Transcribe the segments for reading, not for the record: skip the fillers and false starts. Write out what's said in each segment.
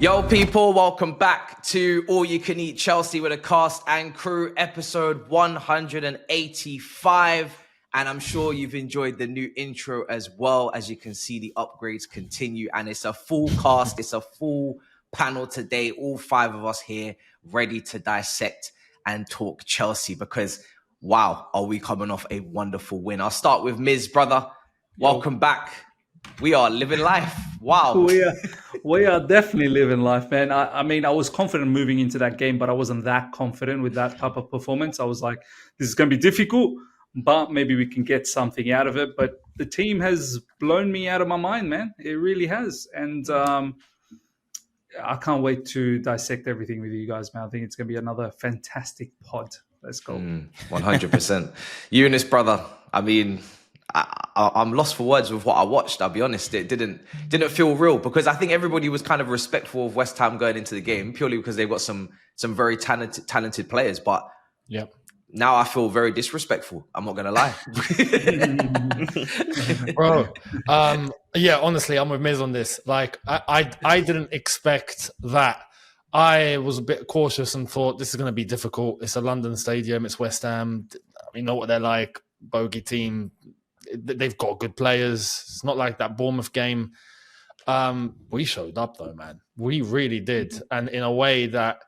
Yo, people, welcome back to All You Can Eat Chelsea with a cast and crew, episode 185. And I'm sure you've enjoyed the new intro as well. As you can see, the upgrades continue, and it's a full cast, it's a full panel today. All five of us here ready to dissect and talk Chelsea because, wow, are we coming off a wonderful win. I'll start with Miz, brother. Welcome back. We are living life. Wow. We are definitely living life, man. I mean, I was confident moving into that game, but I wasn't that confident with that type of performance. I was like, this is going to be difficult, but maybe we can get something out of it. But the team has blown me out of my mind, man. It really has. And I can't wait to dissect everything with you guys, man. I think it's going to be another fantastic pod. Let's go. 100%. Younes, brother. I mean, I'm lost for words with what I watched. I'll be honest, it didn't feel real because I think everybody was kind of respectful of West Ham going into the game purely because they've got some very talented players. But now I feel very disrespectful. I'm not gonna lie, bro. Yeah, honestly, I'm with Miz on this. Like, I didn't expect that. I was a bit cautious and thought this is going to be difficult. It's a London stadium. It's West Ham. We know what they're like. Bogey team. They've got good players. It's not like that Bournemouth game. We showed up though, man. We really did. And in a way that,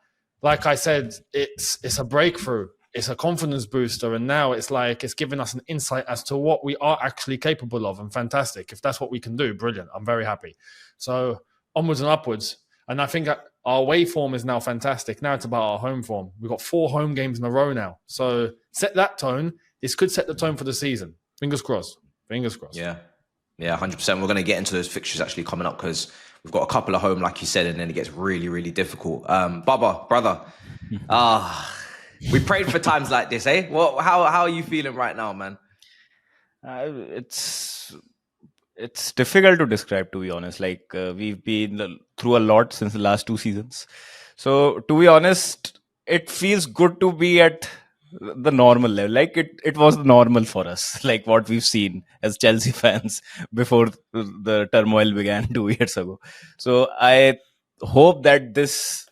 like I said, it's a breakthrough. It's a confidence booster. And now it's like, it's giving us an insight as to what we are actually capable of. And fantastic. If that's what we can do, brilliant. I'm very happy. So onwards and upwards. And I think our away form is now fantastic. Now it's about our home form. We've got 4 home games in a row now. So set that tone. This could set the tone for the season. Fingers crossed. Fingers crossed. Yeah, 100%. We're going to get into those fixtures actually coming up because we've got a couple of home, like you said, and then it gets really, really difficult. Baba, brother, we prayed for times like this, eh? Well, how are you feeling right now, man? It's difficult to describe, to be honest. Like we've been through a lot since the last 2 seasons. So to be honest, it feels good to be at the normal level. Like it was normal for us, like what we've seen as Chelsea fans before the turmoil began 2 years ago. So I hope that this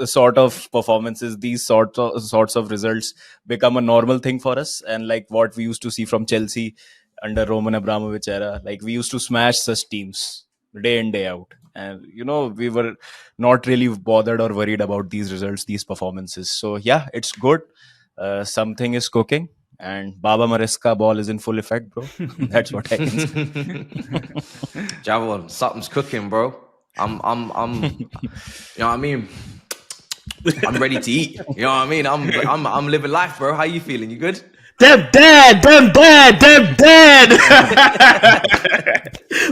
sort of performances, these sorts of results become a normal thing for us, and like what we used to see from Chelsea under Roman Abramovich era. Like we used to smash such teams day in, day out. And, we were not really bothered or worried about these results, these performances. So, yeah, it's good. Something is cooking. And Baba Maresca ball is in full effect, bro. That's what I can say. Javon, something's cooking, bro. I'm you know what I mean? I'm ready to eat. You know what I mean? I'm living life, bro. How you feeling? You good? Them dead.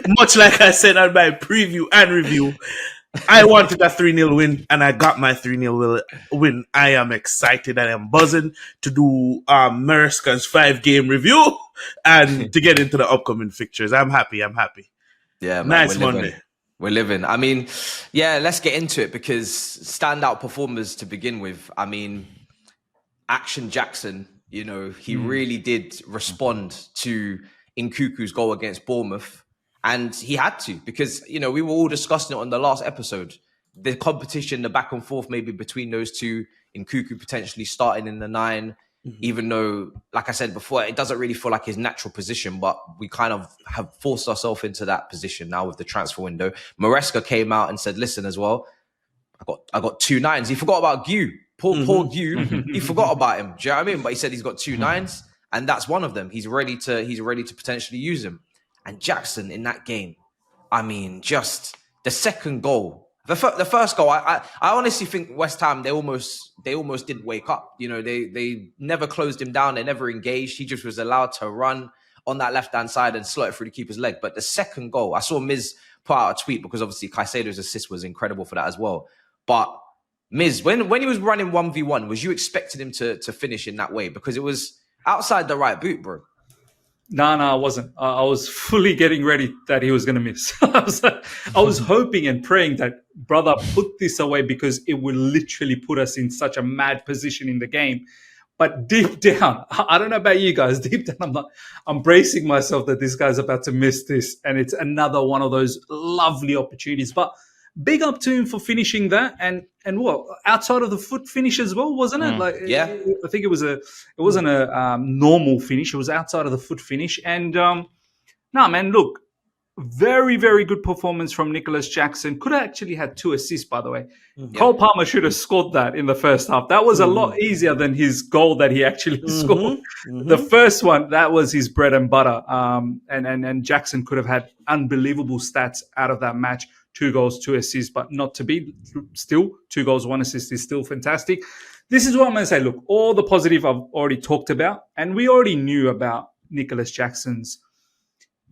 Much like I said on my preview and review, I wanted a 3-0 win, and I got my 3-0 win. I am excited. I am buzzing to do Maresca's 5-game review and to get into the upcoming fixtures. I'm happy. Yeah, man, nice Monday. We're living. I mean, yeah, let's get into it because standout performers to begin with. I mean, Action Jackson. He really did respond to Nkuku's goal against Bournemouth. And he had to because, we were all discussing it on the last episode. The competition, the back and forth maybe between those two, Nkuku potentially starting in the 9, even though, like I said before, it doesn't really feel like his natural position, but we kind of have forced ourselves into that position now with the transfer window. Maresca came out and said, listen, as well, I got 2 9s. He forgot about Gu. Poor Gu, he forgot about him. Do you know what I mean? But he said he's got 2 9s, and that's one of them. He's ready to potentially use him. And Jackson in that game, I mean, just the second goal, the first goal. I honestly think West Ham they almost didn't wake up. They never closed him down. They never engaged. He just was allowed to run on that left hand side and slot it through the keeper's leg. But the second goal, I saw Miz put out a tweet because obviously Caicedo's assist was incredible for that as well. But Miz, when he was running 1v1, was you expecting him to finish in that way? Because it was outside the right boot, bro. No, I wasn't. I was fully getting ready that he was going to miss. I was hoping and praying that brother put this away because it would literally put us in such a mad position in the game. But deep down, I don't know about you guys, deep down, I'm bracing myself that this guy's about to miss this. And it's another one of those lovely opportunities. But big up to him for finishing that, and what, outside of the foot finish as well, wasn't it? Like, Yeah. I think it wasn't a normal finish. It was outside of the foot finish, and no, man, look. Very, very good performance from Nicholas Jackson. Could have actually had 2 assists, by the way. Cole Palmer should have scored that in the first half. That was a lot easier than his goal that he actually scored. The first one, that was his bread and butter. And Jackson could have had unbelievable stats out of that match. 2 goals, 2 assists, but not to be. Still, 2 goals, 1 assist is still fantastic. This is what I'm going to say. Look, all the positive I've already talked about, and we already knew about Nicholas Jackson's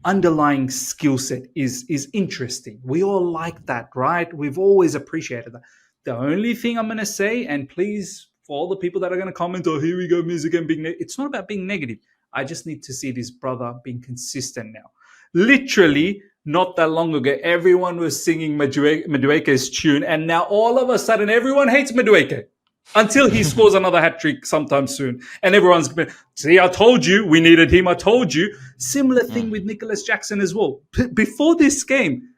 underlying skill set is interesting. We all like that, right? We've always appreciated that. The only thing I'm going to say, and please, for all the people that are going to comment, oh, here we go, music and being it's not about being negative. I just need to see this brother being consistent now. Literally, not that long ago, everyone was singing Madueke's tune, and now all of a sudden, everyone hates Madueke. Until he scores another hat-trick sometime soon. And everyone's going to see, I told you, we needed him, I told you. Similar thing with Nicholas Jackson as well. Before this game,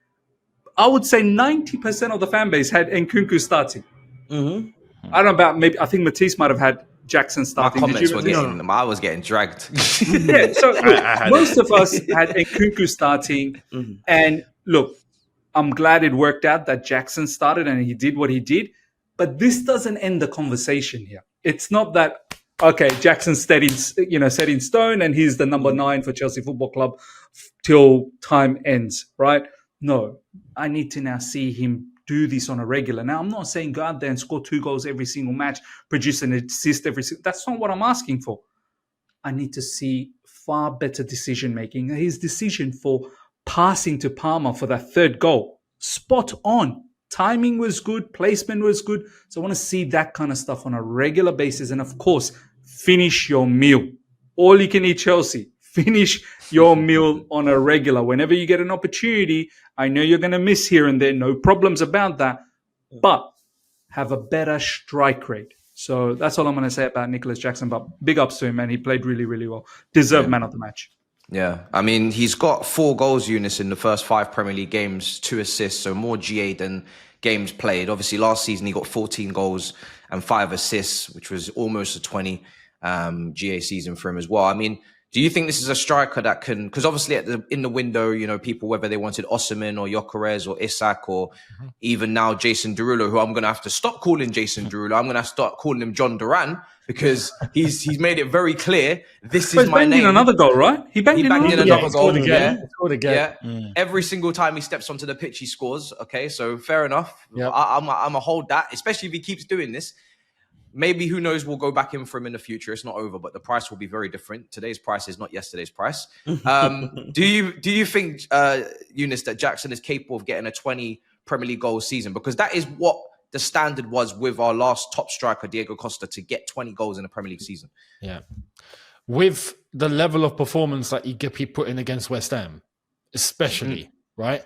I would say 90% of the fan base had Nkunku starting. I don't know about, maybe, I think Matisse might have had Jackson starting. My comments were getting, I was getting dragged. Yeah, so look, most of us had Nkunku starting. And look, I'm glad it worked out that Jackson started and he did what he did. But this doesn't end the conversation here. It's not that, okay, Jackson's set in stone and he's the number 9 for Chelsea Football Club till time ends, right? No, I need to now see him do this on a regular. Now, I'm not saying go out there and score 2 goals every single match, produce an assist every single. That's not what I'm asking for. I need to see far better decision-making. His decision for passing to Palmer for that 3rd goal, spot on. Timing was good. Placement was good. So I want to see that kind of stuff on a regular basis. And of course, finish your meal. All you can eat Chelsea. Finish your meal on a regular. Whenever you get an opportunity, I know you're going to miss here and there. No problems about that. But have a better strike rate. So that's all I'm going to say about Nicholas Jackson. But big ups to him, and he played really, really well. Deserved man of the match. Yeah, I mean, he's got 4 goals, Younes, in the first 5 Premier League games, 2 assists, so more GA than games played. Obviously, last season he got 14 goals and 5 assists, which was almost a 20 GA season for him as well. I mean, do you think this is a striker that can, because obviously in the window, people, whether they wanted Osimhen or Gyökeres or Isak or even now Jason Derulo, who I'm going to have to stop calling Jason Derulo. I'm going to start calling him John Duran because he's made it very clear, this is my name. He banged in another goal, right? He banged in another goal. Scored again. Every single time he steps onto the pitch, he scores. Okay, so fair enough. Yep. I'm a hold that, especially if he keeps doing this. Maybe, who knows, we'll go back in for him in the future. It's not over, but the price will be very different. Today's price is not yesterday's price. Do you think, Younes, that Jackson is capable of getting a 20 Premier League goal season? Because that is what the standard was with our last top striker, Diego Costa, to get 20 goals in a Premier League season. Yeah. With the level of performance that he put in against West Ham, especially, right?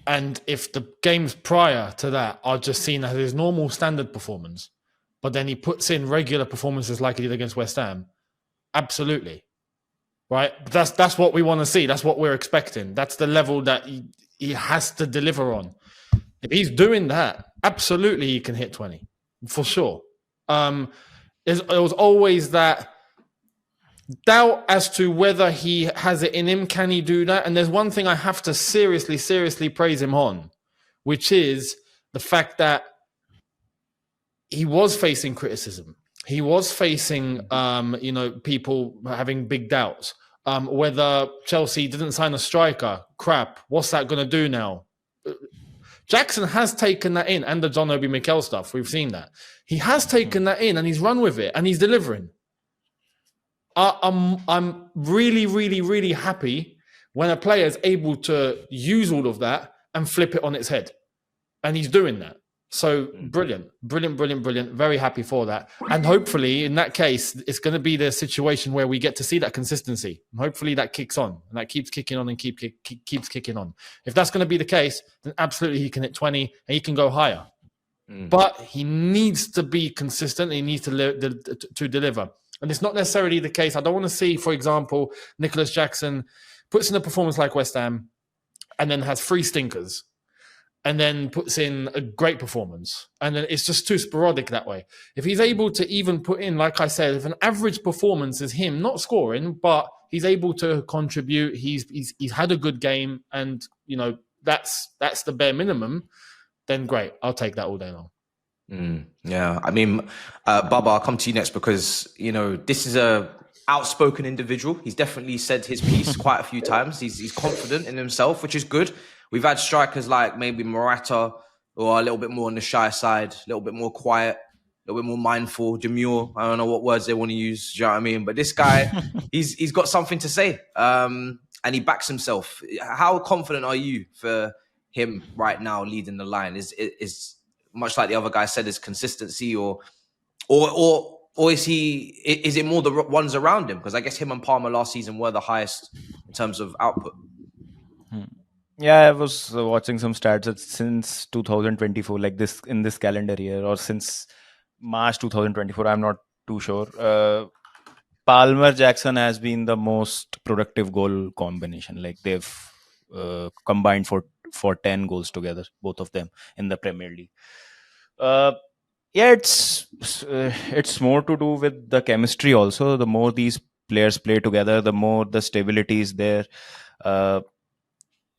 And if the games prior to that are just seen as his normal standard performance, but then he puts in regular performances like he did against West Ham, absolutely, right? That's what we want to see. That's what we're expecting. That's the level that he has to deliver on. If he's doing that, absolutely he can hit 20, for sure. There was always that doubt as to whether he has it in him. Can he do that? And there's one thing I have to seriously praise him on, which is the fact that he was facing criticism. He was facing, people having big doubts. Whether Chelsea didn't sign a striker, crap, what's that going to do now? Jackson has taken that in, and the John Obi Mikel stuff, we've seen that. He has taken that in, and he's run with it, and he's delivering. I'm really happy when a player is able to use all of that and flip it on its head. And he's doing that. So brilliant. Very happy for that. And hopefully, in that case, it's going to be the situation where we get to see that consistency. And hopefully that kicks on and that keeps kicking on and keeps kicking on. If that's going to be the case, then absolutely he can hit 20 and he can go higher. But he needs to be consistent. He needs to deliver. And it's not necessarily the case. I don't want to see, for example, Nicholas Jackson puts in a performance like West Ham and then has 3 stinkers. and then puts in a great performance. And then it's just too sporadic that way. If he's able to even put in, like I said, if an average performance is him not scoring, but he's able to contribute, he's had a good game, and that's the bare minimum, then great. I'll take that all day long. Yeah, I mean, Baba, I'll come to you next because this is a outspoken individual. He's definitely said his piece quite a few times. He's confident in himself, which is good. We've had strikers like maybe Morata, who are a little bit more on the shy side, a little bit more quiet, a little bit more mindful, demure. I don't know what words they want to use. Do you know what I mean? But this guy, he's got something to say, and he backs himself. How confident are you for him right now leading the line? Is much like the other guy said, is consistency or is it more the ones around him? Because I guess him and Palmer last season were the highest in terms of output. Yeah, I was watching some stats since 2024, like this in this calendar year, or since March 2024. I'm not too sure. Palmer Jackson has been the most productive goal combination. Like they've combined for 10 goals together, both of them in the Premier League. Yeah, it's more to do with the chemistry also. The more these players play together, the more the stability is there.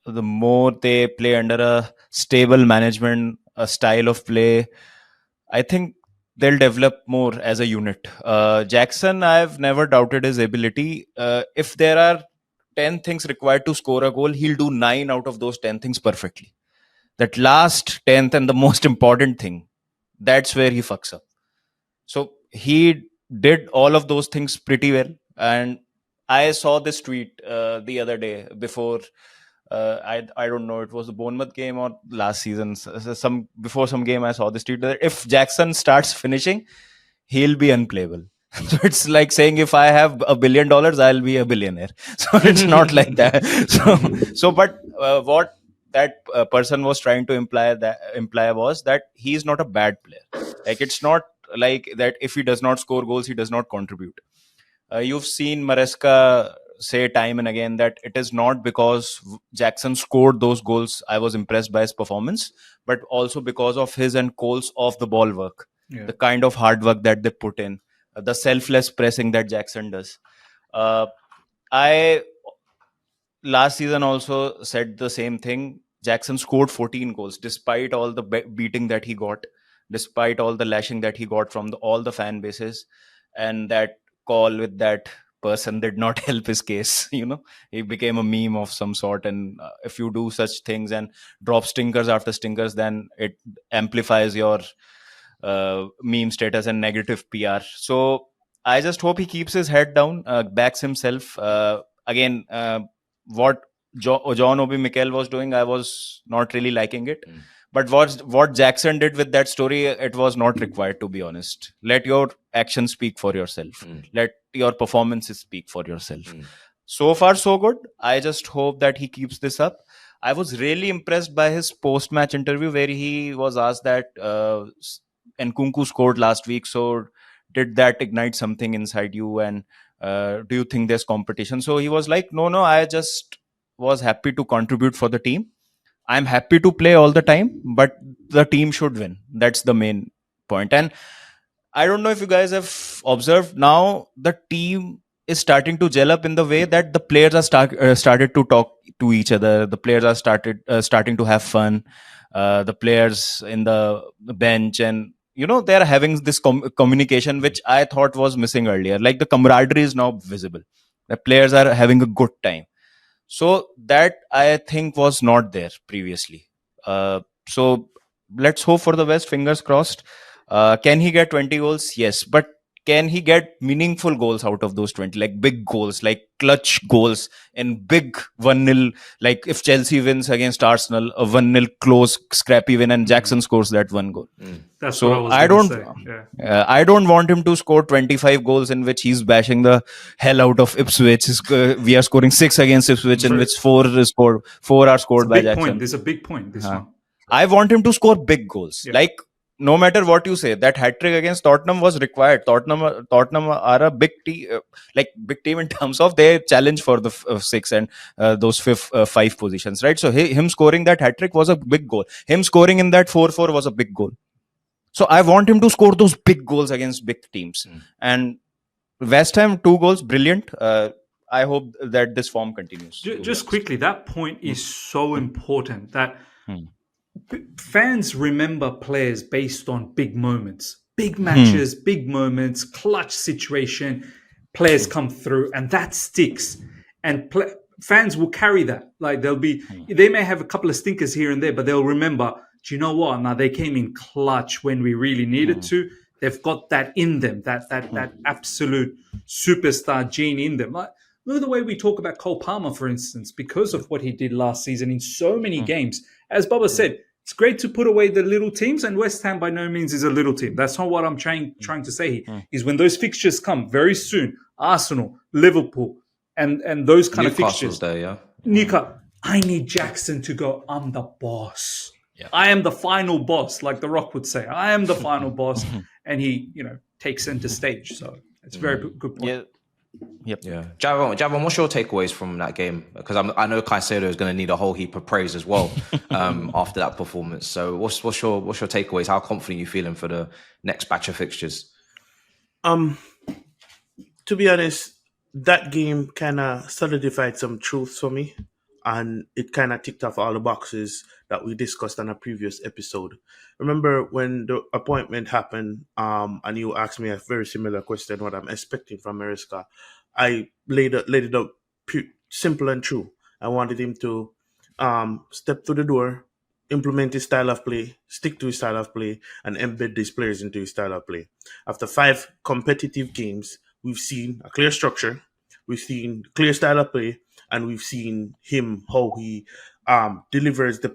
The more they play under a stable management, a style of play, I think they'll develop more as a unit. Jackson, I've never doubted his ability. If there are 10 things required to score a goal, he'll do 9 out of those 10 things perfectly. That last 10th and the most important thing, that's where he fucks up. So he did all of those things pretty well. And I saw this tweet the other day before, I don't know, it was the Bournemouth game or last season. Before some game, I saw this tweet that if Jackson starts finishing, he'll be unplayable. So it's like saying if I have $1 billion, I'll be a billionaire. So it's not like that. But what that person was trying to imply was that he's not a bad player. Like it's not like that if he does not score goals, he does not contribute. You've seen Maresca say time and again that it is not because Jackson scored those goals I was impressed by his performance, but also because of his and Cole's off the ball work, the kind of hard work that they put in, the selfless pressing that Jackson does. I last season also said the same thing. Jackson scored 14 goals despite all the beating that he got, despite all the lashing that he got from all the fan bases, and that call with that person did not help his case. He became a meme of some sort, and if you do such things and drop stinkers after stinkers, then it amplifies your meme status and negative PR. So I just hope he keeps his head down, backs himself. Again, what John Obi Mikel was doing, I was not really liking it. But what Jackson did with that story, it was not required, to be honest. Let your actions speak for yourself. Let your performances speak for yourself. So far, so good. I just hope that he keeps this up. I was really impressed by his post-match interview where he was asked that Nkunku scored last week. So did that ignite something inside you? And do you think there's competition? So he was like, no, I just was happy to contribute for the team. I'm happy to play all the time, but the team should win. That's the main point. And I don't know if you guys have observed, now the team is starting to gel up in the way that the players are started to talk to each other. The players are starting to have fun. The players in the bench, and they're having this communication, which I thought was missing earlier. Like the camaraderie is now visible. The players are having a good time. So that I think was not there previously. So let's hope for the best. Fingers crossed. Can he get 20 goals? Yes. But can he get meaningful goals out of those 20? Like big goals, like clutch goals and big 1-0. Like if Chelsea wins against Arsenal, a 1-0 close, scrappy win, and Jackson scores that one goal. That's so what I was going to say. Yeah. I don't want him to score 25 goals in which he's bashing the hell out of Ipswich. We are scoring 6 against Ipswich, in which 4 are scored by Jackson. There's a big point. This one. I want him to score big goals. Like no matter what you say, that hat trick against Tottenham was required. Tottenham are a big team, big team in terms of their challenge for the 6 and those 5 positions, right? So him scoring that hat trick was a big goal. Him scoring in that 4-4 was a big goal. So I want him to score those big goals against big teams. And West Ham 2 goals, brilliant. I hope that this form continues. Just quickly, that point is so important that fans remember players based on big moments, big matches, big moments, clutch situation. Players come through, and that sticks. And fans will carry that. Like they may have a couple of stinkers here and there, but they'll remember. Do you know what? Now they came in clutch when we really needed to. They've got that in them, that absolute superstar gene in them. Like, look at the way we talk about Cole Palmer, for instance, because of what he did last season in so many games. As Bubba said, it's great to put away the little teams, and West Ham by no means is a little team. That's not what I'm trying to say here. Is when those fixtures come very soon, Arsenal, Liverpool, and those kind of fixtures. There, yeah. Newcastle, I need Jackson to go, I'm the boss. Yeah. I am the final boss, like The Rock would say. I am the final boss. And he, takes center stage. So it's a very good point. Yeah. Yep. Yeah. Javon, what's your takeaways from that game? Because I know Caicedo is going to need a whole heap of praise as well after that performance. So what's your takeaways? How confident are you feeling for the next batch of fixtures? To be honest, that game kind of solidified some truths for me, and it kind of ticked off all the boxes that we discussed on a previous episode. Remember when the appointment happened, and you asked me a very similar question, what I'm expecting from Mariska. I laid it out simple and true. I wanted him to step through the door, implement his style of play, stick to his style of play, and embed these players into his style of play. After 5 competitive games, we've seen a clear structure, we've seen clear style of play, and we've seen him, how he delivers the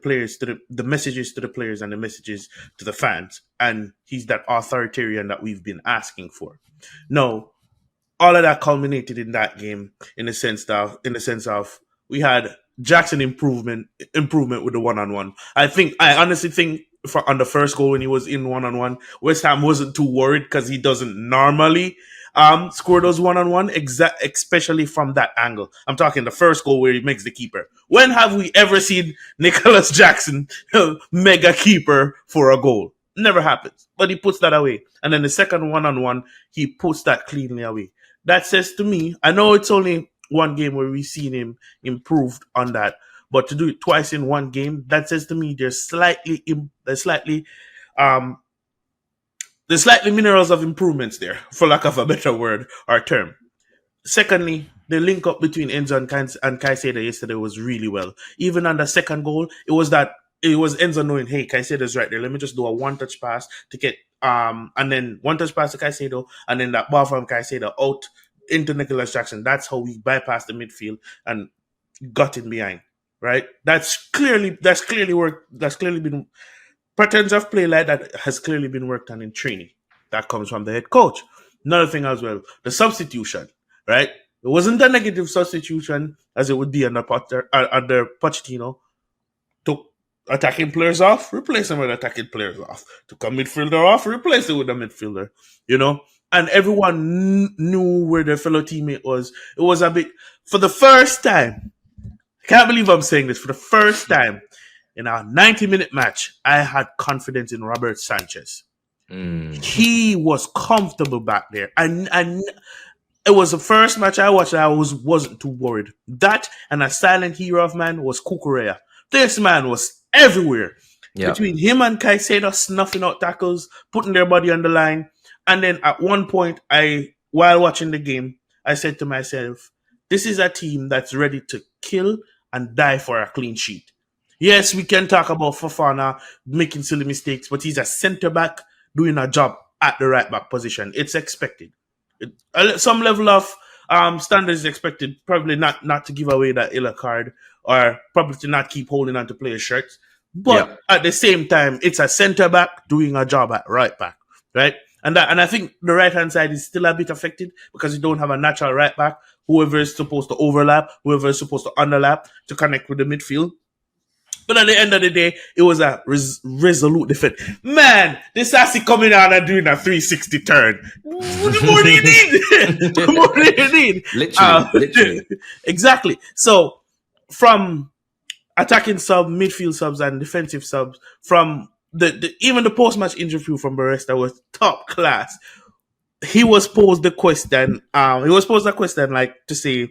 messages to the players and the messages to the fans. And he's that authoritarian that we've been asking for. Now, all of that culminated in that game in the sense of we had Jackson improvement with the one-on-one. I honestly think on the first goal when he was in one-on-one, West Ham wasn't too worried because he doesn't normally score those one-on-one, especially from that angle. I'm talking the first goal where he makes the keeper. When have we ever seen Nicholas Jackson mega keeper for a goal? Never happens. But he puts that away. And then the second one-on-one, he puts that cleanly away. That says to me, I know it's only one game where we've seen him improved on that, but to do it twice in one game, that says to me there's slightly minerals of improvements there, for lack of a better word or term. Secondly, the link up between Enzo and Caicedo yesterday was really well. Even on the second goal, it was Enzo knowing, hey, Caicedo's right there. Let me just do a one-touch pass to get and then one-touch pass to Caicedo, and then that ball from Caicedo out into Nicholas Jackson. That's how we bypassed the midfield and got in behind. Right? That's clearly worked. That's clearly been patterns of play like that has clearly been worked on in training. That comes from the head coach. Another thing as well, the substitution, right? It wasn't a negative substitution as it would be under Pochettino. Took attacking players off, replace them with attacking players off. Took a midfielder off, replace it with a midfielder. And everyone knew where their fellow teammate was. It was a bit, for the first time, I can't believe I'm saying this, for the first time, in our 90-minute match, I had confidence in Robert Sanchez. He was comfortable back there. And it was the first match I watched that I wasn't too worried. That and a silent hero of mine was Kukurea. This man was everywhere. Yep. Between him and Caicedo snuffing out tackles, putting their body on the line. And then at one point, while watching the game, I said to myself, this is a team that's ready to kill and die for a clean sheet. Yes, we can talk about Fofana making silly mistakes, but he's a centre-back doing a job at the right-back position. It's expected. Some level of standards is expected, probably not to give away that yellow card or probably to not keep holding on to players' shirts. But at the same time, it's a centre-back doing a job at right-back, right? And I think the right-hand side is still a bit affected because you don't have a natural right-back, whoever is supposed to overlap, whoever is supposed to underlap to connect with the midfield. But at the end of the day, it was a resolute defense. Man, this Sassy coming out and doing a 360 turn. What more do you need? What more do you need? Literally. Exactly. So, from attacking sub, midfield subs, and defensive subs, from even the post-match interview from Barista was top class. He was posed the question. Like to say,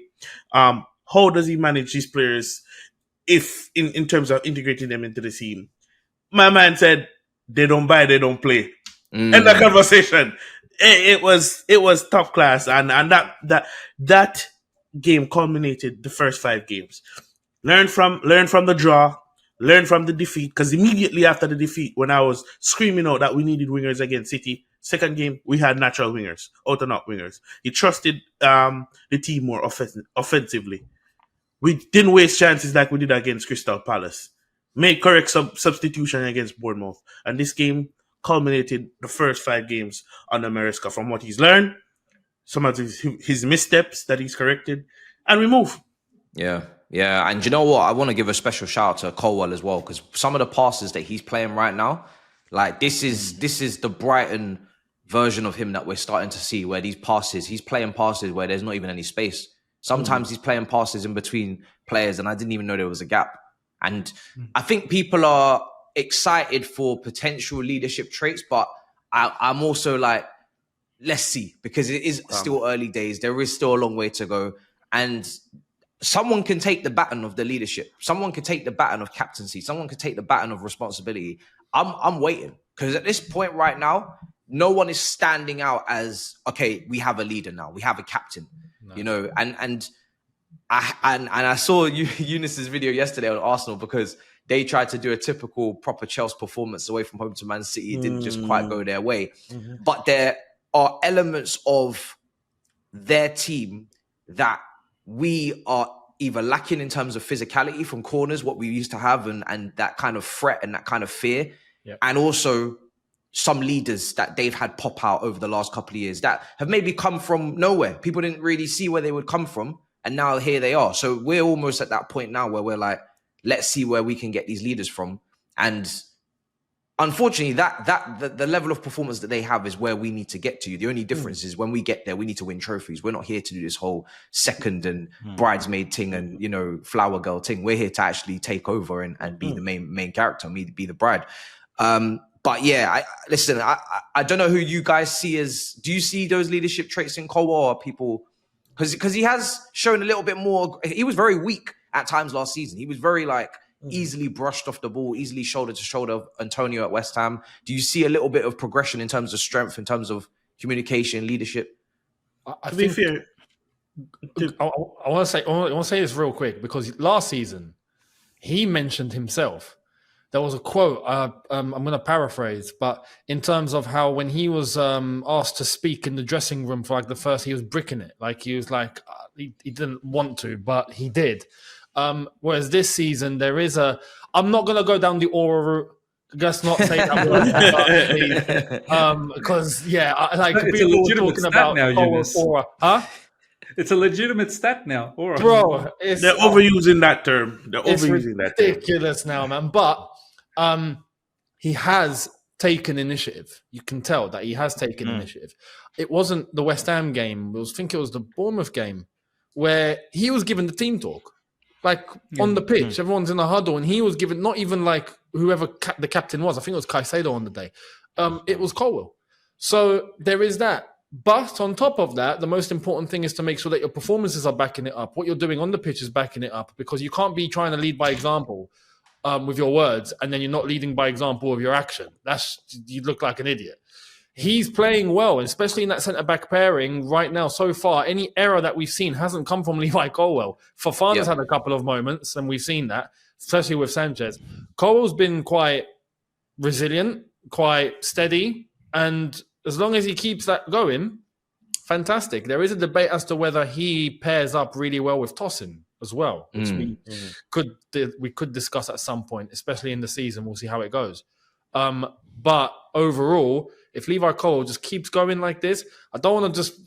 how does he manage these players if in terms of integrating them into the team? My man said, they don't buy, they don't play. End of conversation. It was top class, and that game culminated the first 5 games. Learn from the draw, learn from the defeat, because immediately after the defeat, when I was screaming out that we needed wingers against City, second game we had natural wingers, out and out wingers. He trusted the team more offensively. We didn't waste chances like we did against Crystal Palace. Made correct substitution against Bournemouth. And this game culminated the first 5 games under Maresca from what he's learned, some of his missteps that he's corrected, and we move. Yeah. Yeah, and you know what? I want to give a special shout out to Colwill as well, because some of the passes that he's playing right now, like this is the Brighton version of him that we're starting to see, where he's playing passes where there's not even any space. Sometimes he's playing passes in between players, and I didn't even know there was a gap. And I think people are excited for potential leadership traits, but I'm also like, let's see, because it is still early days. There is still a long way to go, and someone can take the baton of the leadership. Someone can take the baton of captaincy. Someone can take the baton of responsibility. I'm waiting, because at this point right now, no one is standing out as, okay, we have a leader now. We have a captain, you know, and I saw Younes' video yesterday on Arsenal, because they tried to do a typical proper Chelsea performance away from home to Man City. It didn't just quite go their way. But there are elements of their team that we are either lacking in terms of physicality from corners, what we used to have, and that kind of threat and that kind of fear. Yep. And also some leaders that they've had pop out over the last couple of years that have maybe come from nowhere. People didn't really see where they would come from, and now here they are. So we're almost at that point now where we're like, let's see where we can get these leaders from. And unfortunately, the level of performance that they have is where we need to get to. The only difference is when we get there, we need to win trophies. We're not here to do this whole second and bridesmaid thing and, you know, flower girl thing. We're here to actually take over and be the main character, be the bride. But yeah, I don't know who you guys see as. Do you see those leadership traits in Colwill, or people? Because he has shown a little bit more. He was very weak at times last season. He was very easily brushed off the ball, easily shoulder to shoulder of Antonio at West Ham. Do you see a little bit of progression in terms of strength, in terms of communication, leadership? To be fair, I want to say this real quick, because last season he mentioned himself. There was a quote, I'm going to paraphrase, but in terms of how when he was asked to speak in the dressing room for the first, he was bricking it. He was he didn't want to, but he did. Whereas this season, there is I'm not going to go down the aura route. Let's not say that word, because people were talking about aura. Huh? It's a legitimate stat now, aura. Bro. They're overusing that term. It's ridiculous now, man. But he has taken initiative. You can tell that he has taken initiative. It wasn't the West Ham game. I think it was the Bournemouth game where he was given the team talk. On the pitch, everyone's in a huddle, and he was given, not even whoever the captain was. I think it was Caicedo on the day. It was Colwill. So there is that. But on top of that, the most important thing is to make sure that your performances are backing it up. What you're doing on the pitch is backing it up, because you can't be trying to lead by example with your words, and then you're not leading by example of your action. You look like an idiot. He's playing well, especially in that centre-back pairing right now. So far, any error that we've seen hasn't come from Levi Colwill. Fofana's had a couple of moments, and we've seen that, especially with Sanchez. Colwill's been quite resilient, quite steady, and as long as he keeps that going, fantastic. There is a debate as to whether he pairs up really well with Tosin as well, which we could discuss at some point, especially in the season. We'll see how it goes. But overall, if Levi Colwill just keeps going like this, I don't want to just...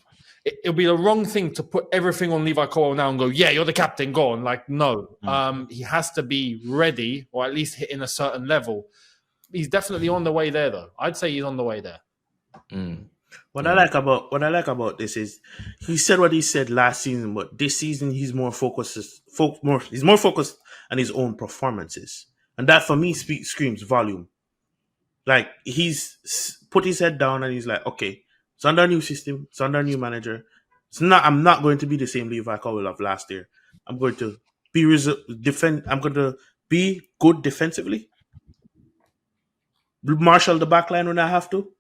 it'll be the wrong thing to put everything on Levi Colwill now and go, yeah, you're the captain, go on. Like, no. He has to be ready, or at least hitting a certain level. He's definitely on the way there, though. I'd say he's on the way there. What I like about this is he said what he said last season, but this season he's more focused. He's more focused on his own performances, and that for me screams volume. Like, he's put his head down and he's like, okay, it's under a new system, it's under a new manager. I'm not going to be the same Levi Colwill of last year. I'm going to be I'm going to be good defensively. Marshal the backline when I have to.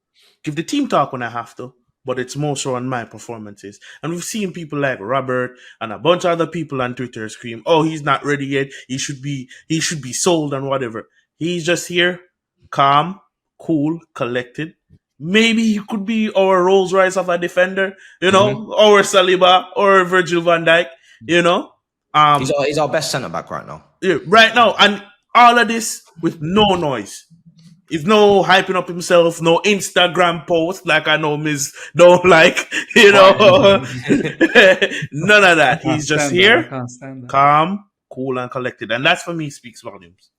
Give the team talk when I have to. But it's more so on my performances. And we've seen people like Robert and a bunch of other people on Twitter scream, oh, he's not ready yet. He should be sold and whatever. He's just here, calm, cool, collected. Maybe he could be our Rolls Royce of a defender, or Saliba or Virgil van Dijk, He's our best centre back right now. Yeah, right now. And all of this with no noise. He's no hyping up himself, no Instagram post like I know Miz don't like, none of that. He's just here, calm, cool, and collected. And that for me speaks volumes.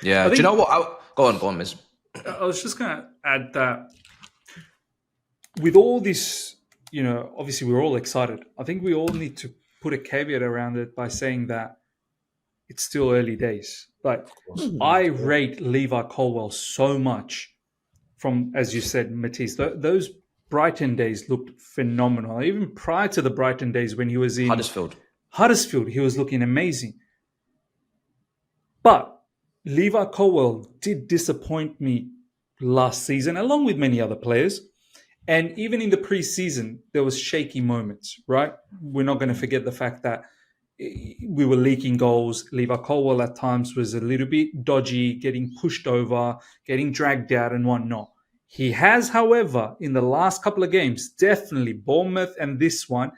Yeah. Do you know what? Go on, Miz. I was just going to add that with all this, obviously we're all excited. I think we all need to put a caveat around it by saying that it's still early days. Like, I rate Levi Colwill so much from, as you said, Matisse, those Brighton days looked phenomenal. Even prior to the Brighton days when he was in Huddersfield, he was looking amazing. But Levi Colwill did disappoint me last season, along with many other players. And even in the pre-season, there was shaky moments, right? We're not going to forget the fact that we were leaking goals. Levi Colwill at times was a little bit dodgy, getting pushed over, getting dragged out and whatnot. He has, however, in the last couple of games, definitely Bournemouth and this one,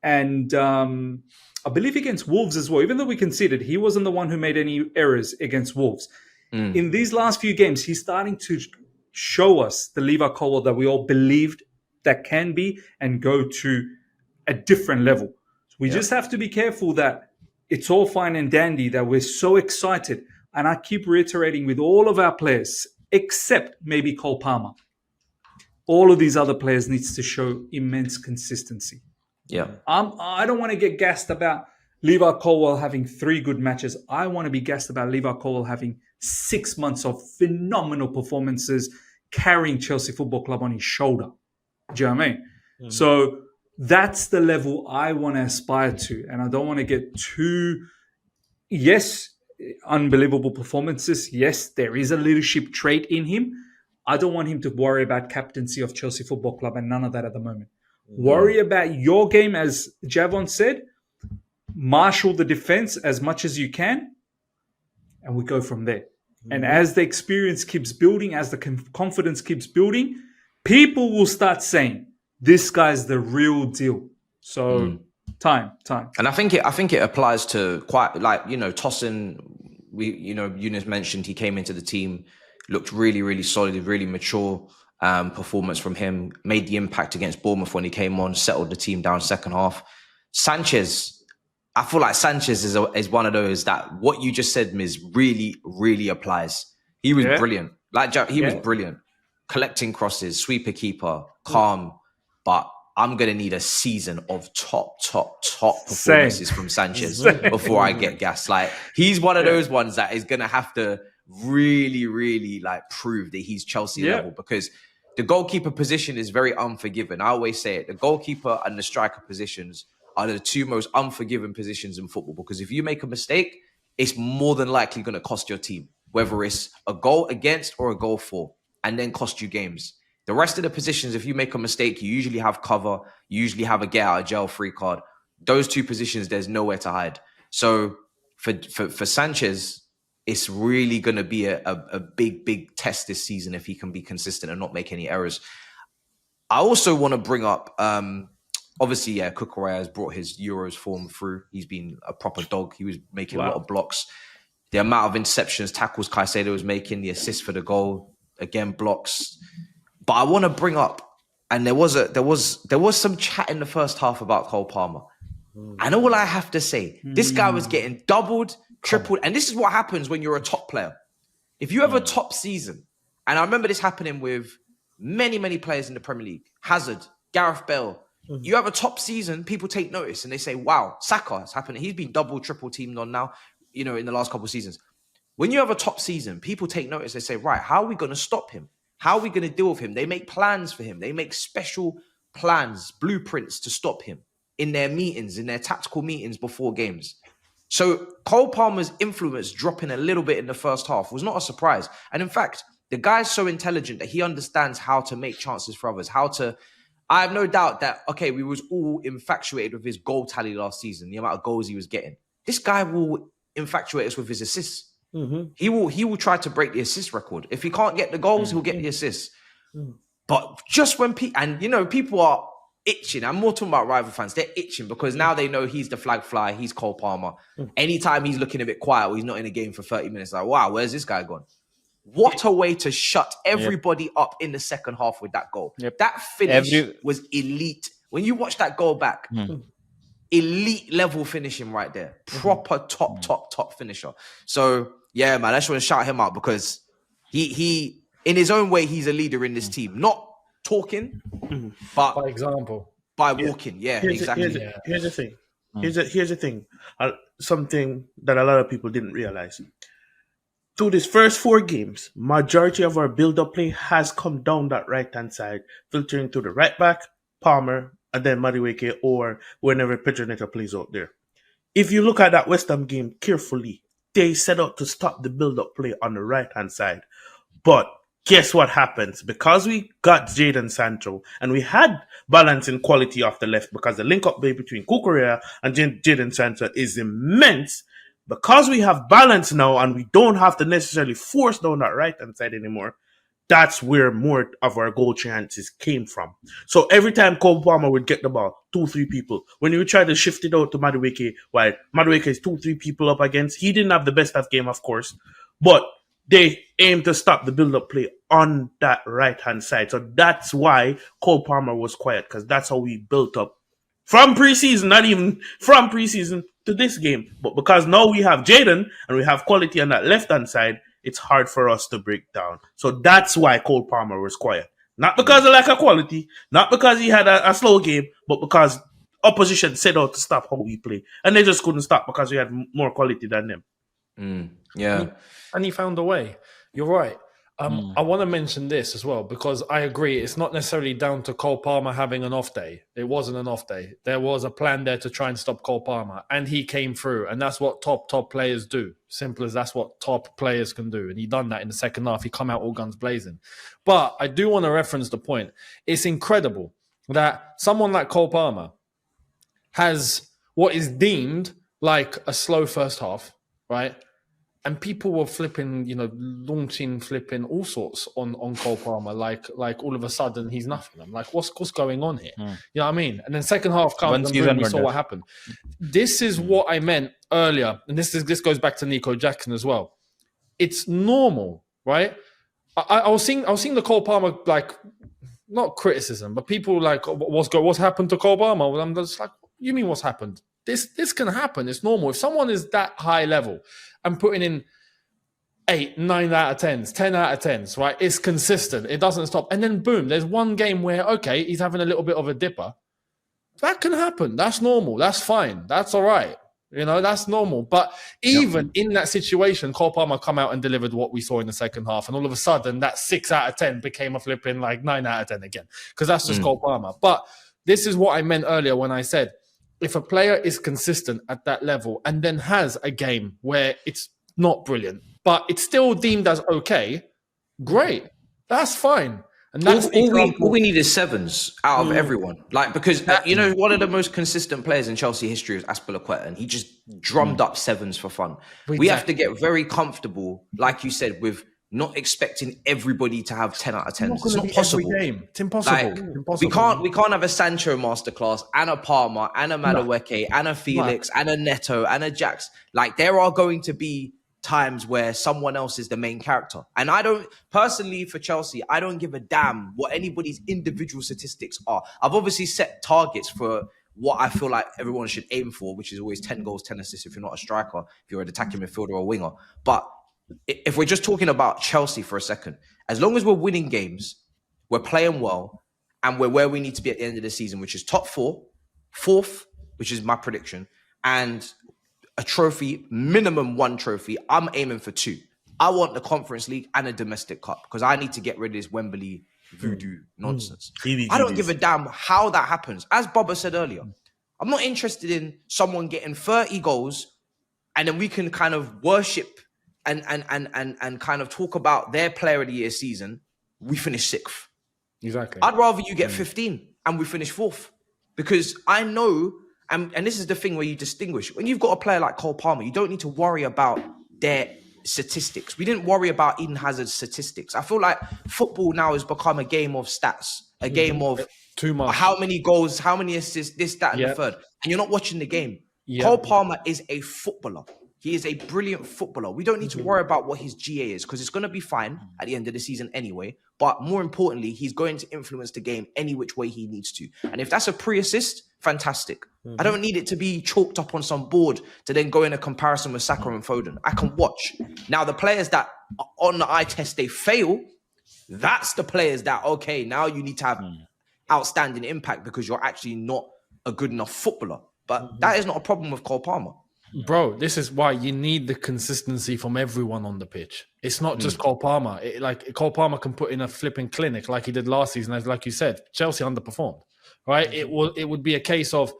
and I believe against Wolves as well, even though we conceded, he wasn't the one who made any errors against Wolves. In these last few games, he's starting to show us the Levi Colwill that we all believed that can be and go to a different level. We just have to be careful that it's all fine and dandy, that we're so excited. And I keep reiterating with all of our players, except maybe Cole Palmer. All of these other players needs to show immense consistency. Yeah. I don't want to get gassed about Levi Colwill having 3 good matches. I want to be gassed about Levi Colwill having 6 months of phenomenal performances, carrying Chelsea Football Club on his shoulder. Do you know what I mean? So that's the level I want to aspire to. And I don't want to get too, unbelievable performances. Yes, there is a leadership trait in him. I don't want him to worry about captaincy of Chelsea Football Club and none of that at the moment. Worry about your game, as Javon said. Marshal the defense as much as you can. And we go from there. And as the experience keeps building, as the confidence keeps building, people will start saying, this guy's the real deal. So time. And I think it applies to quite like, Tosin, Younes mentioned he came into the team, looked really, really solid, really mature performance from him, made the impact against Bournemouth when he came on, settled the team down second half. Sanchez, I feel like Sanchez is one of those that what you just said, Miz, really, really applies. He was brilliant. He was brilliant. Collecting crosses, sweeper keeper, calm. But I'm going to need a season of top performances from Sanchez before I get gassed. Like, he's one of those ones that is going to have to really, really prove that he's Chelsea level, because the goalkeeper position is very unforgiving. I always say it. The goalkeeper and the striker positions are the 2 most unforgiving positions in football, because if you make a mistake, it's more than likely going to cost your team, whether it's a goal against or a goal for, and then cost you games. The rest of the positions, if you make a mistake, you usually have cover, you usually have a get out of jail free card. Those 2 positions, there's nowhere to hide. So for Sanchez, it's really going to be a big test this season if he can be consistent and not make any errors. I also want to bring up, obviously, Kukurea has brought his Euros form through. He's been a proper dog. He was making a lot of blocks. The amount of interceptions, tackles Caicedo was making, the assist for the goal, again, blocks. But I want to bring up and there was some chat in the first half about Cole Palmer. And all I have to say, this guy was getting doubled, tripled, and this is what happens when you're a top player. If you have a top season, and I remember this happening with many, many players in the Premier League, Hazard, Gareth Bale. You have a top season, people take notice and they say, wow, Saka, it's happening. He's been double, triple teamed on now, in the last couple of seasons. When you have a top season, people take notice. They say, right, how are we going to stop him? How are we going to deal with him? They make plans for him. They make special plans, blueprints to stop him in their meetings, in their tactical meetings before games. So Cole Palmer's influence dropping a little bit in the first half was not a surprise. And in fact, the guy's so intelligent that he understands how to make chances for others, I have no doubt that, okay, we was all infatuated with his goal tally last season, the amount of goals he was getting. This guy will infatuate us with his assists. He will try to break the assist record. If he can't get the goals, he'll get the assists. But just when people are itching, I'm more talking about rival fans, they're itching because now they know he's the flag fly, he's Cole Palmer. Anytime he's looking a bit quiet or he's not in a game for 30 minutes, like, wow, where's this guy gone? What a way to shut everybody up in the second half with that goal. That finish was elite. When you watch that goal back, elite level finishing right there. Proper top finisher. So, yeah, man, I just want to shout him out because he in his own way, he's a leader in this team. Not talking, but by example. By walking. Exactly. Here's the thing. Here's the thing. Something that a lot of people didn't realize. Through these first 4 games, majority of our build-up play has come down that right-hand side, filtering to the right back, Palmer, and then Madueke, or whenever Pedro Neto plays out there. If you look at that West Ham game carefully, they set out to stop the build-up play on the right-hand side. But guess what happens? Because we got Jadon Sancho, and we had balance in quality off the left, because the link-up play between Cucurella and Jadon Sancho is immense. Because we have balance now and we don't have to necessarily force down that right-hand side anymore, that's where more of our goal chances came from. So every time Cole Palmer would get the ball, 2-3 people. When you try to shift it out to Madueke, while Madueke is 2-3 people up against, he didn't have the best of game, of course, but they aim to stop the build-up play on that right-hand side. So that's why Cole Palmer was quiet, because that's how we built up from preseason, not even from preseason to this game. But because now we have Jadon and we have quality on that left-hand side, it's hard for us to break down. So that's why Cole Palmer was quiet. Not because of lack of quality, not because he had a slow game, but because opposition set out to stop how we play. And they just couldn't stop because we had more quality than them. And he found a way. You're right. I want to mention this as well, because I agree it's not necessarily down to Cole Palmer having an off day. It wasn't an off day. There was a plan there to try and stop Cole Palmer, and he came through, and that's what top players do. Simple as that's what top players can do, and he done that in the second half. He come out all guns blazing. But I do want to reference the point. It's incredible that someone like Cole Palmer has what is deemed like a slow first half, right? And people were flipping, launching, flipping all sorts on Cole Palmer, like all of a sudden he's nothing. I'm like, what's going on here? You know what I mean? And then second half comes and boom, we saw what happened. This is what I meant earlier, and this goes back to Nico Jackson as well. It's normal, right? I was seeing the Cole Palmer, like, not criticism, but people like, what's happened to Cole Palmer? Well, I'm just like, you mean what's happened? This can happen. It's normal. If someone is that high level and putting in 8, 9 out of 10s, 10 out of 10s, right? It's consistent. It doesn't stop. And then boom, there's one game where, okay, he's having a little bit of a dipper. That can happen. That's normal. That's fine. That's all right. That's normal. But even in that situation, Cole Palmer come out and delivered what we saw in the second half. And all of a sudden, that 6 out of 10 became a flipping like 9 out of 10 again. Because that's just Cole Palmer. But this is what I meant earlier when I said, if a player is consistent at that level and then has a game where it's not brilliant, but it's still deemed as okay, great. That's fine. And that's all we need is 7s out of everyone. Like, because, one of the most consistent players in Chelsea history is Aspilicueta, and he just drummed up 7s for fun. Exactly. We have to get very comfortable, like you said, with not expecting everybody to have 10 out of 10s. It's not possible. It's impossible. We can't have a Sancho masterclass and a Palmer and a Madueke and a Felix and a Neto and a Jax. Like, there are going to be times where someone else is the main character. And I don't, personally for Chelsea, I don't give a damn what anybody's individual statistics are. I've obviously set targets for what I feel like everyone should aim for, which is always 10 goals, 10 assists if you're not a striker, if you're an attacking midfielder or a winger. But if we're just talking about Chelsea for a second, as long as we're winning games, we're playing well, and we're where we need to be at the end of the season, which is top four, fourth, which is my prediction, and a trophy, minimum one trophy. I'm aiming for two. I want the Conference League and a domestic cup because I need to get rid of this Wembley voodoo nonsense. I don't give a damn how that happens. As Bubba said earlier, I'm not interested in someone getting 30 goals and then we can kind of worship and kind of talk about their player of the year season. We finish sixth. Exactly. I'd rather you get 15 and we finish fourth because I know, and this is the thing where you distinguish. When you've got a player like Cole Palmer, you don't need to worry about their statistics. We didn't worry about Eden Hazard's statistics. I feel like football now has become a game of stats, a game of too much. How many goals, how many assists, this, that, and the third. And you're not watching the game. Yep. Cole Palmer is a footballer. He is a brilliant footballer. We don't need to worry about what his GA is because it's going to be fine at the end of the season anyway. But more importantly, he's going to influence the game any which way he needs to. And if that's a pre-assist, fantastic. I don't need it to be chalked up on some board to then go in a comparison with Saka and Foden. I can watch. Now, the players that on the eye test, they fail, that's the players that, okay, now you need to have outstanding impact because you're actually not a good enough footballer. But that is not a problem with Cole Palmer. Bro, this is why you need the consistency from everyone on the pitch. It's not just Cole Palmer. Cole Palmer can put in a flipping clinic like he did last season. As like you said, Chelsea underperformed, right? It would be a case of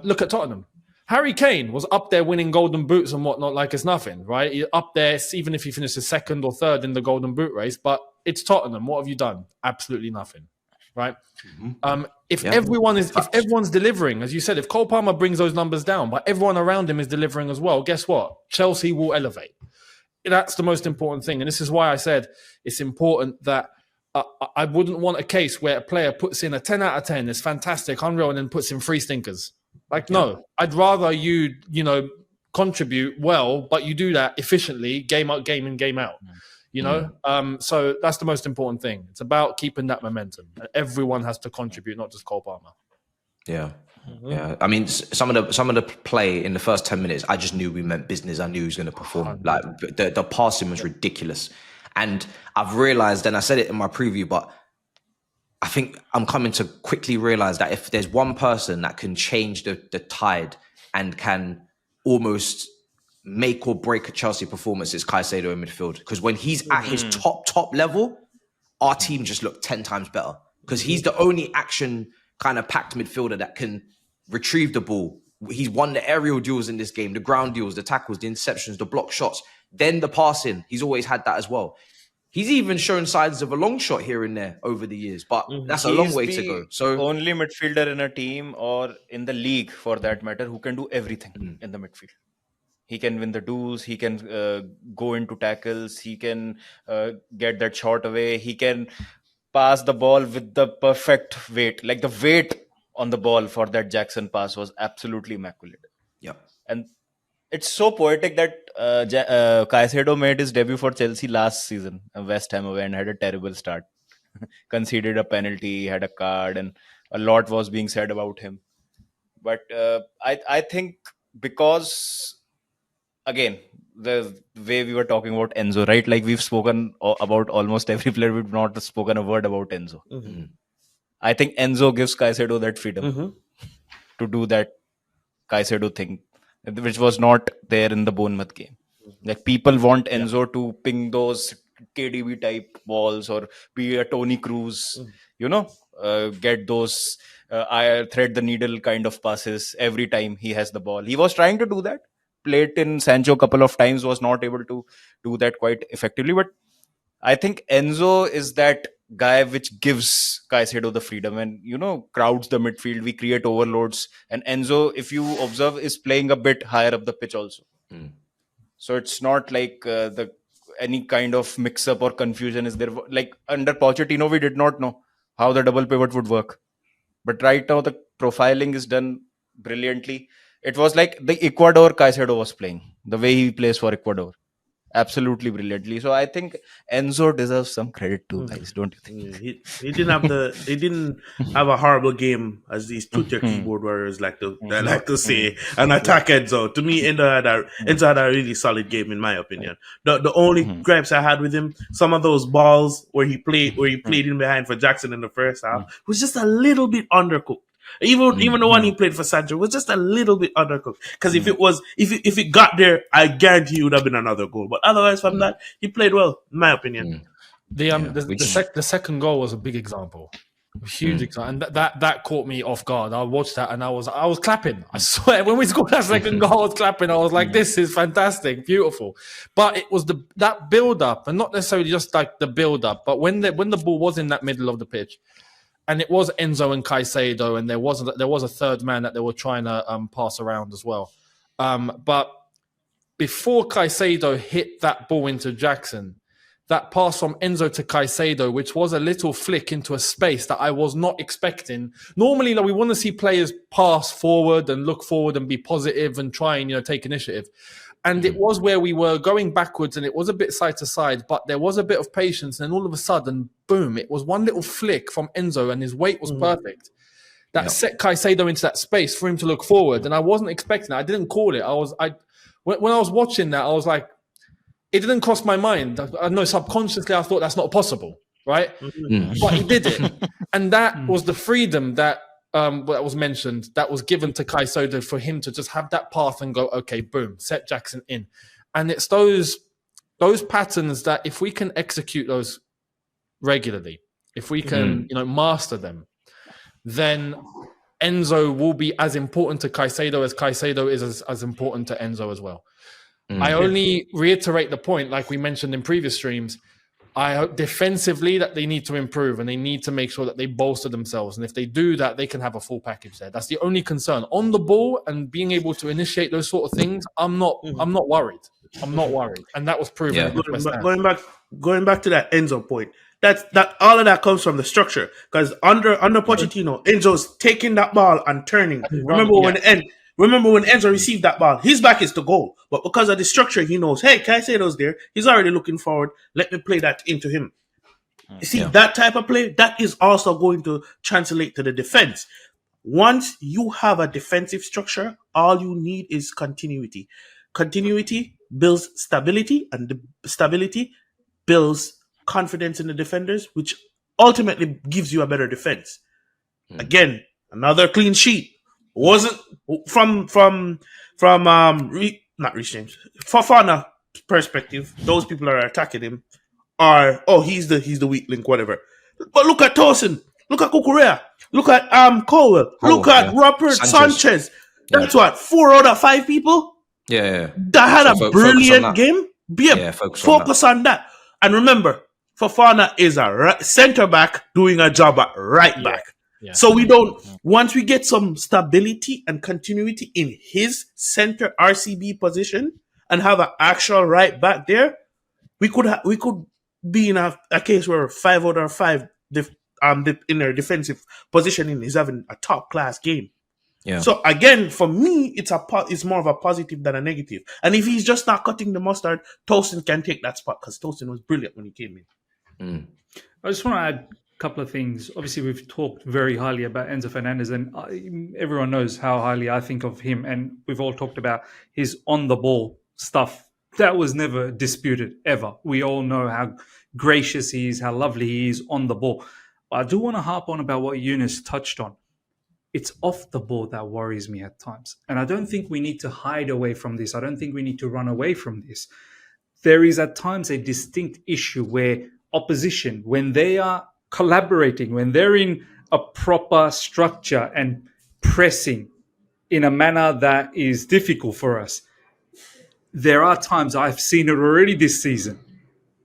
look at Tottenham. Harry Kane was up there winning golden boots and whatnot like it's nothing, right? You're up there, even if he finishes second or third in the golden boot race. But it's Tottenham. What have you done? Absolutely nothing, right? If everyone's delivering, as you said, if Cole Palmer brings those numbers down, but everyone around him is delivering as well, guess what? Chelsea will elevate. That's the most important thing. And this is why I said it's important that I wouldn't want a case where a player puts in a 10 out of 10, is fantastic, unreal, and then puts in 3 stinkers. No, I'd rather you contribute well, but you do that efficiently, game out, game in, game out. So that's the most important thing. It's about keeping that momentum. Everyone has to contribute, not just Cole Palmer. Yeah. I mean, some of the play in the first 10 minutes, I just knew we meant business. I knew he was going to perform. Like the passing was ridiculous. And I've realized, and I said it in my preview, but I think I'm coming to quickly realize that if there's one person that can change the tide and can almost make or break a Chelsea performance, it's Caicedo in midfield. Because when he's at his top level, our team just looked 10 times better. Because he's the only action kind of packed midfielder that can retrieve the ball. He's won the aerial duels in this game, the ground duels, the tackles, the interceptions, the block shots, then the passing. He's always had that as well. He's even shown signs of a long shot here and there over the years, but that's a long way to go. So only midfielder in a team or in the league, for that matter, who can do everything in the midfield. He can win the duels. He can go into tackles. He can get that shot away. He can pass the ball with the perfect weight. Like the weight on the ball for that Jackson pass was absolutely immaculate. Yeah. And it's so poetic that Caicedo made his debut for Chelsea last season, West Ham away, and had a terrible start. Conceded a penalty, had a card, and a lot was being said about him. But I think because, again, the way we were talking about Enzo, right? Like we've spoken about almost every player, we've not spoken a word about Enzo. I think Enzo gives Caicedo that freedom to do that Caicedo thing, which was not there in the Bournemouth game. Like people want Enzo to ping those KDB type balls or be a Tony Cruz, get those thread the needle kind of passes every time he has the ball. He was trying to do that. Played in Sancho a couple of times, was not able to do that quite effectively. But I think Enzo is that guy which gives Caicedo the freedom and, crowds the midfield. We create overloads. And Enzo, if you observe, is playing a bit higher up the pitch also. So it's not like any kind of mix-up or confusion is there. Like under Pochettino, we did not know how the double pivot would work. But right now, the profiling is done brilliantly. It was like the Ecuador Caicedo was playing, the way he plays for Ecuador. absolutely brilliantly. So I think Enzo deserves some credit too, Mm. guys. Don't you think? Yeah, he didn't have a horrible game as these Twitter keyboard warriors like to say and attack Enzo. To me, Enzo had a really solid game in my opinion. The only gripes I had with him, some of those balls where he played in behind for Jackson in the first half was just a little bit undercooked. Even the one he played for Sancho was just a little bit undercooked. Because if it got there, I guarantee it would have been another goal. But otherwise, from that, he played well, in my opinion. The second goal was a big example, a huge example, and that caught me off guard. I watched that and I was clapping. I swear, when we scored that second goal, I was clapping. I was like, "This is fantastic, beautiful." But it was that build up, and not necessarily just like the build up, but when the ball was in that middle of the pitch. And it was Enzo and Caicedo, and there was a third man that they were trying to pass around as well. But before Caicedo hit that ball into Jackson, that pass from Enzo to Caicedo, which was a little flick into a space that I was not expecting. Normally, we want to see players pass forward and look forward and be positive and try and take initiative. And it was where we were going backwards and it was a bit side to side, but there was a bit of patience. And then all of a sudden, boom, it was one little flick from Enzo and his weight was perfect. That set Caicedo into that space for him to look forward. And I wasn't expecting it. I didn't call it. When I was watching that, I was like, it didn't cross my mind. I know subconsciously I thought that's not possible, right? But he did it. And that was the freedom that was mentioned, that was given to Caicedo for him to just have that path and go, okay, boom, set Jackson in. And it's those patterns that if we can execute those regularly, if we can, master them, then Enzo will be as important to Caicedo as Caicedo is as important to Enzo as well. I only reiterate the point, like we mentioned in previous streams, I hope defensively that they need to improve and they need to make sure that they bolster themselves. And if they do that, they can have a full package there. That's the only concern. On the ball and being able to initiate those sort of things, I'm not worried. I'm not worried. And that was proven. Yeah. Going back to that Enzo point, that all of that comes from the structure. Because under Pochettino, Enzo's taking that ball and turning. Remember when Enzo received that ball, his back is to goal. But because of the structure, he knows, hey, Caicedo's there. He's already looking forward. Let me play that into him. You see, that type of play, that is also going to translate to the defense. Once you have a defensive structure, all you need is continuity. Continuity builds stability, and the stability builds confidence in the defenders, which ultimately gives you a better defense. Again, another clean sheet. Wasn't from not Reece James. Fofana perspective, those people that are attacking him are he's the weak link, whatever. But look at Tosin, look at Kukurea, look at Colwill, look at Robert Sanchez. That's what 4 out of 5 people. That had a brilliant game. Focus on that. And remember, Fofana is a centre back doing a job at right back. Yeah. So once we get some stability and continuity in his center RCB position and have an actual right back there, we could be in a case where 5 out of 5 in their defensive positioning is having a top class game. Yeah. So again, for me, it's more of a positive than a negative. And if he's just not cutting the mustard, Tosin can take that spot because Tosin was brilliant when he came in. I just want to add couple of things. Obviously, we've talked very highly about Enzo Fernandez, and everyone knows how highly I think of him. And we've all talked about his on-the-ball stuff. That was never disputed, ever. We all know how gracious he is, how lovely he is on the ball. But I do want to harp on about what Younes touched on. It's off the ball that worries me at times. And I don't think we need to hide away from this. I don't think we need to run away from this. There is at times a distinct issue where opposition, when they are collaborating, when they're in a proper structure and pressing in a manner that is difficult for us, there are times, I've seen it already this season,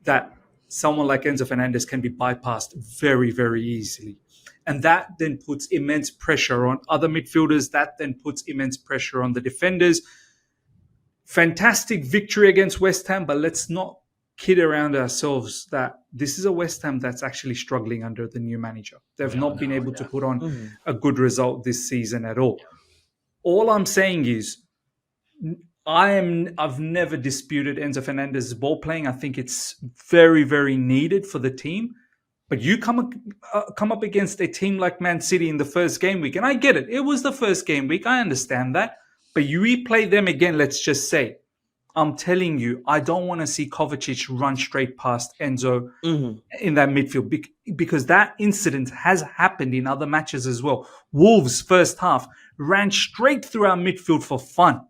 that someone like Enzo Fernandez can be bypassed very, very easily. And that then puts immense pressure on other midfielders. That then puts immense pressure on the defenders. Fantastic victory against West Ham, but let's not kid around ourselves that this is a West Ham that's actually struggling under the new manager. They've not been able to put on a good result this season at all. All I'm saying is, I've never disputed Enzo Fernandez's ball playing. I think it's very, very needed for the team. But you come up against a team like Man City in the first game week, and I get it. It was the first game week. I understand that. But you replay them again, let's just say. I'm telling you, I don't want to see Kovacic run straight past Enzo in that midfield because that incident has happened in other matches as well. Wolves, first half, ran straight through our midfield for fun.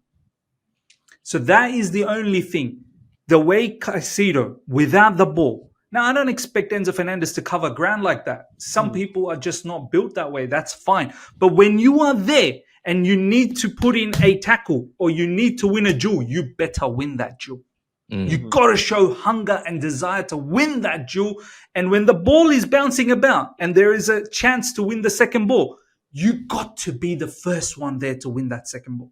So that is the only thing. The way Caicedo, without the ball. Now, I don't expect Enzo Fernandez to cover ground like that. Some people are just not built that way. That's fine. But when you are there and you need to put in a tackle or you need to win a duel, you better win that duel. You got to show hunger and desire to win that duel. And when the ball is bouncing about and there is a chance to win the second ball, you got to be the first one there to win that second ball.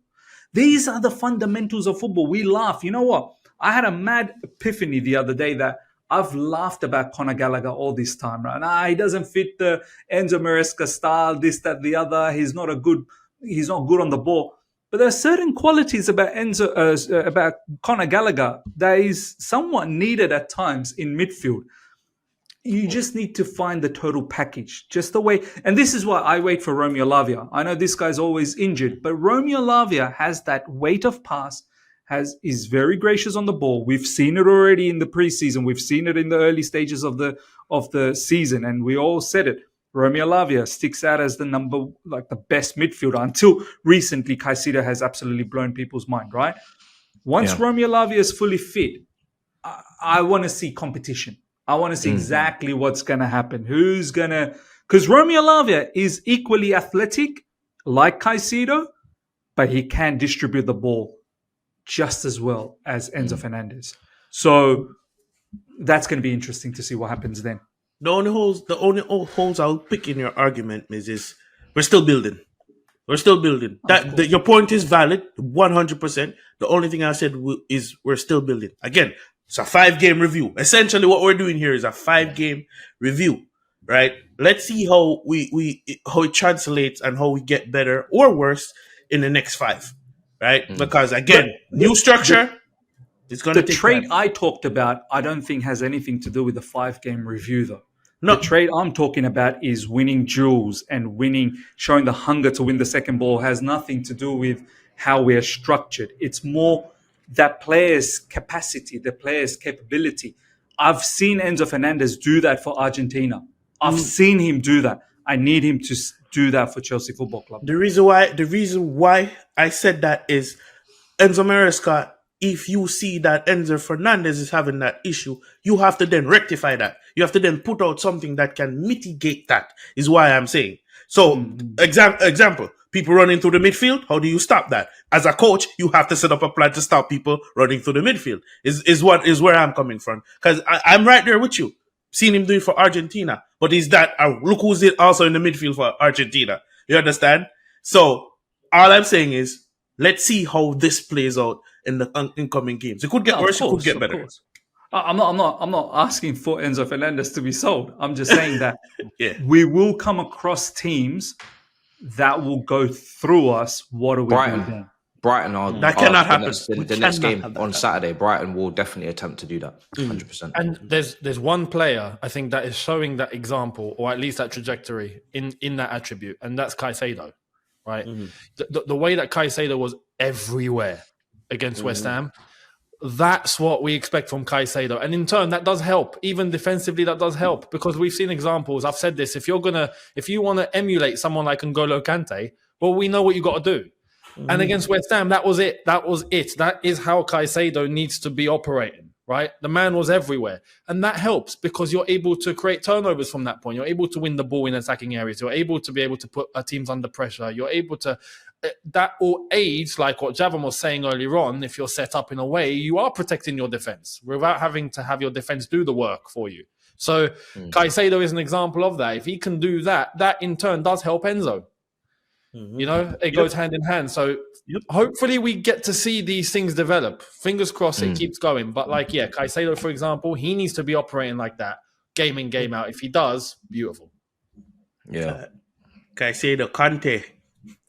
These are the fundamentals of football. We laugh. You know what? I had a mad epiphany the other day that I've laughed about Conor Gallagher all this time, right? He doesn't fit the Enzo Maresca style, this, that, the other. He's not good on the ball. But there are certain qualities about about Conor Gallagher that is somewhat needed at times in midfield. You just need to find the total package, just the way. And this is why I wait for Romeo Lavia. I know this guy's always injured, but Romeo Lavia has that weight of pass, is very gracious on the ball. We've seen it already in the preseason. We've seen it in the early stages of the season, and we all said it. Romeo Lavia sticks out as the best midfielder until recently. Caicedo has absolutely blown people's mind, right? Once Romeo Lavia is fully fit, I want to see competition. I want to see exactly what's going to happen. Because Romeo Lavia is equally athletic, like Caicedo, but he can distribute the ball just as well as Enzo Fernandez. So that's going to be interesting to see what happens then. The only holes I'll pick in your argument is we're still building. We're still building. Your point is valid, 100%. The only thing I said is we're still building. Again, it's a 5-game review. Essentially, what we're doing here is a 5-game review, right? Let's see how how it translates and how we get better or worse in the next 5, right? Because again, new structure is going to take the trait time. I talked about. I don't think has anything to do with the 5-game review, though. No. The trait I'm talking about is winning duels and showing the hunger to win the second ball. Has nothing to do with how we're structured. It's more that player's capacity, the player's capability. I've seen Enzo Fernandez do that for Argentina. I've seen him do that. I need him to do that for Chelsea Football Club. The reason why I said that is Enzo Maresca. If you see that Enzo Fernandez is having that issue, you have to then rectify that. You have to then put out something that can mitigate that, is why I'm saying. So, example, people running through the midfield, how do you stop that? As a coach, you have to set up a plan to stop people running through the midfield, is where I'm coming from. Because I'm right there with you. Seen him do it for Argentina. But look who's it also in the midfield for Argentina. You understand? So, all I'm saying is, let's see how this plays out in the incoming games. It could get worse, it could get better. I'm not asking for Enzo Fernandez to be sold. I'm just saying that we will come across teams that will go through us. What are we doing? Brighton that cannot happen. The next game on Saturday, Brighton will definitely attempt to do that, 100%. And there's one player I think that is showing that example, or at least that trajectory in that attribute, and that's Caicedo, right? The way that Caicedo was everywhere against West Ham, that's what we expect from Caicedo. And in turn, that does help. Even defensively, that does help, because we've seen examples. I've said this, if you want to emulate someone like N'Golo Kante, well, we know what you got to do. And against West Ham, that was it. That is how Caicedo needs to be operating, right? The man was everywhere. And that helps because you're able to create turnovers from that point. You're able to win the ball in attacking areas. You're able to put teams under pressure. You're able to... That all aids, like what Javon was saying earlier on, if you're set up in a way, you are protecting your defense without having to have your defense do the work for you. So Caicedo is an example of that. If he can do that, that in turn does help Enzo. You know, it goes hand in hand. So hopefully we get to see these things develop. Fingers crossed it keeps going. But Caicedo, for example, he needs to be operating like that, game in, game out. If he does, beautiful. Yeah. Caicedo, Kante.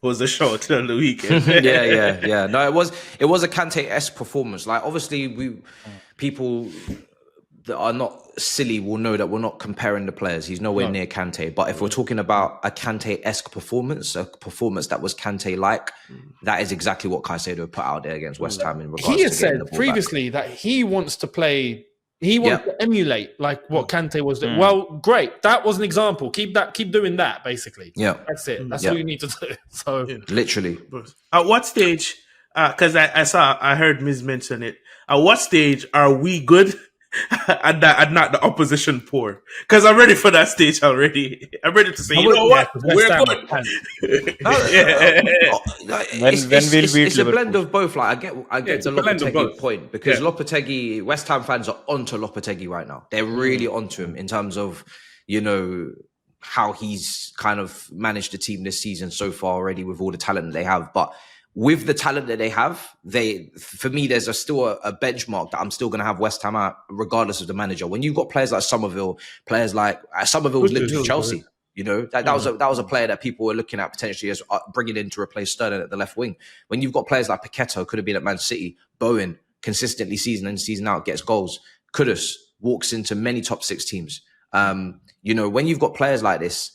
was a shout on the weekend. yeah. No, it was a Kante-esque performance. Like, obviously, people that are not silly will know that we're not comparing the players. He's nowhere near Kante. But if we're talking about a Kante-esque performance, a performance that was Kante-like, that is exactly what Caicedo put out there against West Ham in regards He to has getting said the ball previously that he wants to play. He wants to emulate like what Kante was doing. Well, great. That was an example. Keep doing that. Basically, that's it. That's all you need to do. So literally. At what stage? Because I heard Miz mention it. At what stage are we good and not the opposition poor? Because I'm ready for that stage already. I'm ready to say, you know what, we're good. It's a blend of both. Like, I get the Lopetegui point, because Lopetegui, West Ham fans are onto Lopetegui right now. They're really onto him in terms of, you know, how he's kind of managed the team this season so far already with all the talent that they have. But with the talent that they have, for me, there's still a benchmark that I'm still going to have West Ham at, regardless of the manager. When you've got players like Somerville, players like Somerville was linked with Chelsea. You know, that was a player that people were looking at potentially as bringing in to replace Sterling at the left wing. When you've got players like Paquetá, could have been at Man City, Bowen, consistently season in, season out, gets goals. Kudus walks into many top 6 teams. You know, when you've got players like this,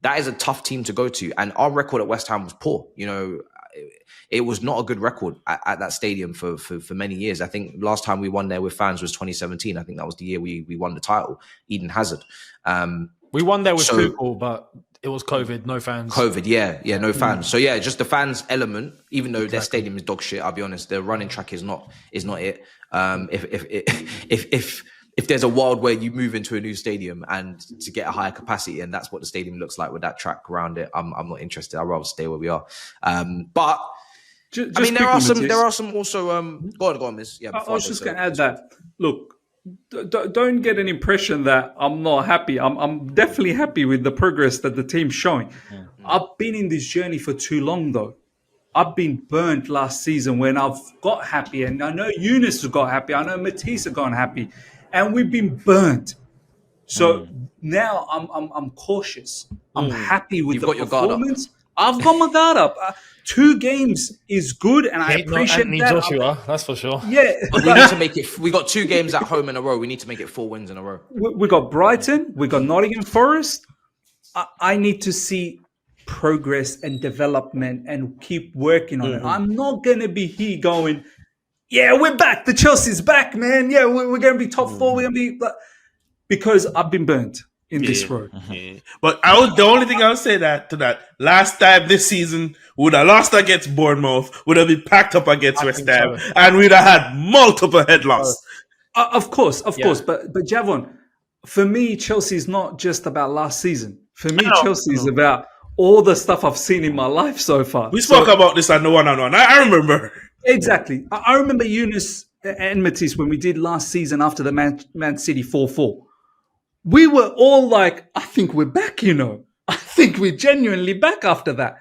that is a tough team to go to. And our record at West Ham was poor. You know, it was not a good record at that stadium for many years. I think last time we won there with fans was 2017. I think that was the year we won the title. Eden Hazard. We won there with Tuchel, but it was COVID, no fans. No fans. So yeah, just the fans element. Even though their stadium is dog shit, I'll be honest. The running track is not it. If there's a world where you move into a new stadium and to get a higher capacity, and that's what the stadium looks like with that track around it, I'm not interested. I'd rather stay where we are. But I mean, there are some also. Go on, Miz. Yeah, I was just going to add that. Look, don't get an impression that I'm not happy. I'm definitely happy with the progress that the team's showing. I've been in this journey for too long, though. I've been burnt last season when I've got happy, and I know Younes has got happy. I know Matisse has gone happy, and we've been burnt. So now I'm cautious. I'm happy with the performance. I've got my guard up. 2 games is good, and I appreciate that. Joshua, that's for sure. Yeah, but we need to make it. We got 2 games at home in a row. We need to make it 4 wins in a row. We got Brighton. We got Nottingham Forest. I need to see progress and development and keep working on it. I'm not going to be here going, yeah, we're back. The Chelsea's back, man. Yeah, we're going to be top 4. We're going to be... Because I've been burnt in this road. But the only thing I would say to that, last time this season, would have lost against Bournemouth, would have been packed up against West Ham, and we'd have had multiple head loss. Of course. But Javon, for me, Chelsea is not just about last season. For me, Chelsea is about all the stuff I've seen in my life so far. We spoke about this on the one-on-one. I remember. Exactly. I remember Younes and Matisse when we did last season after the Man City 4-4. We were all like, I think we're back, you know. I think we're genuinely back after that.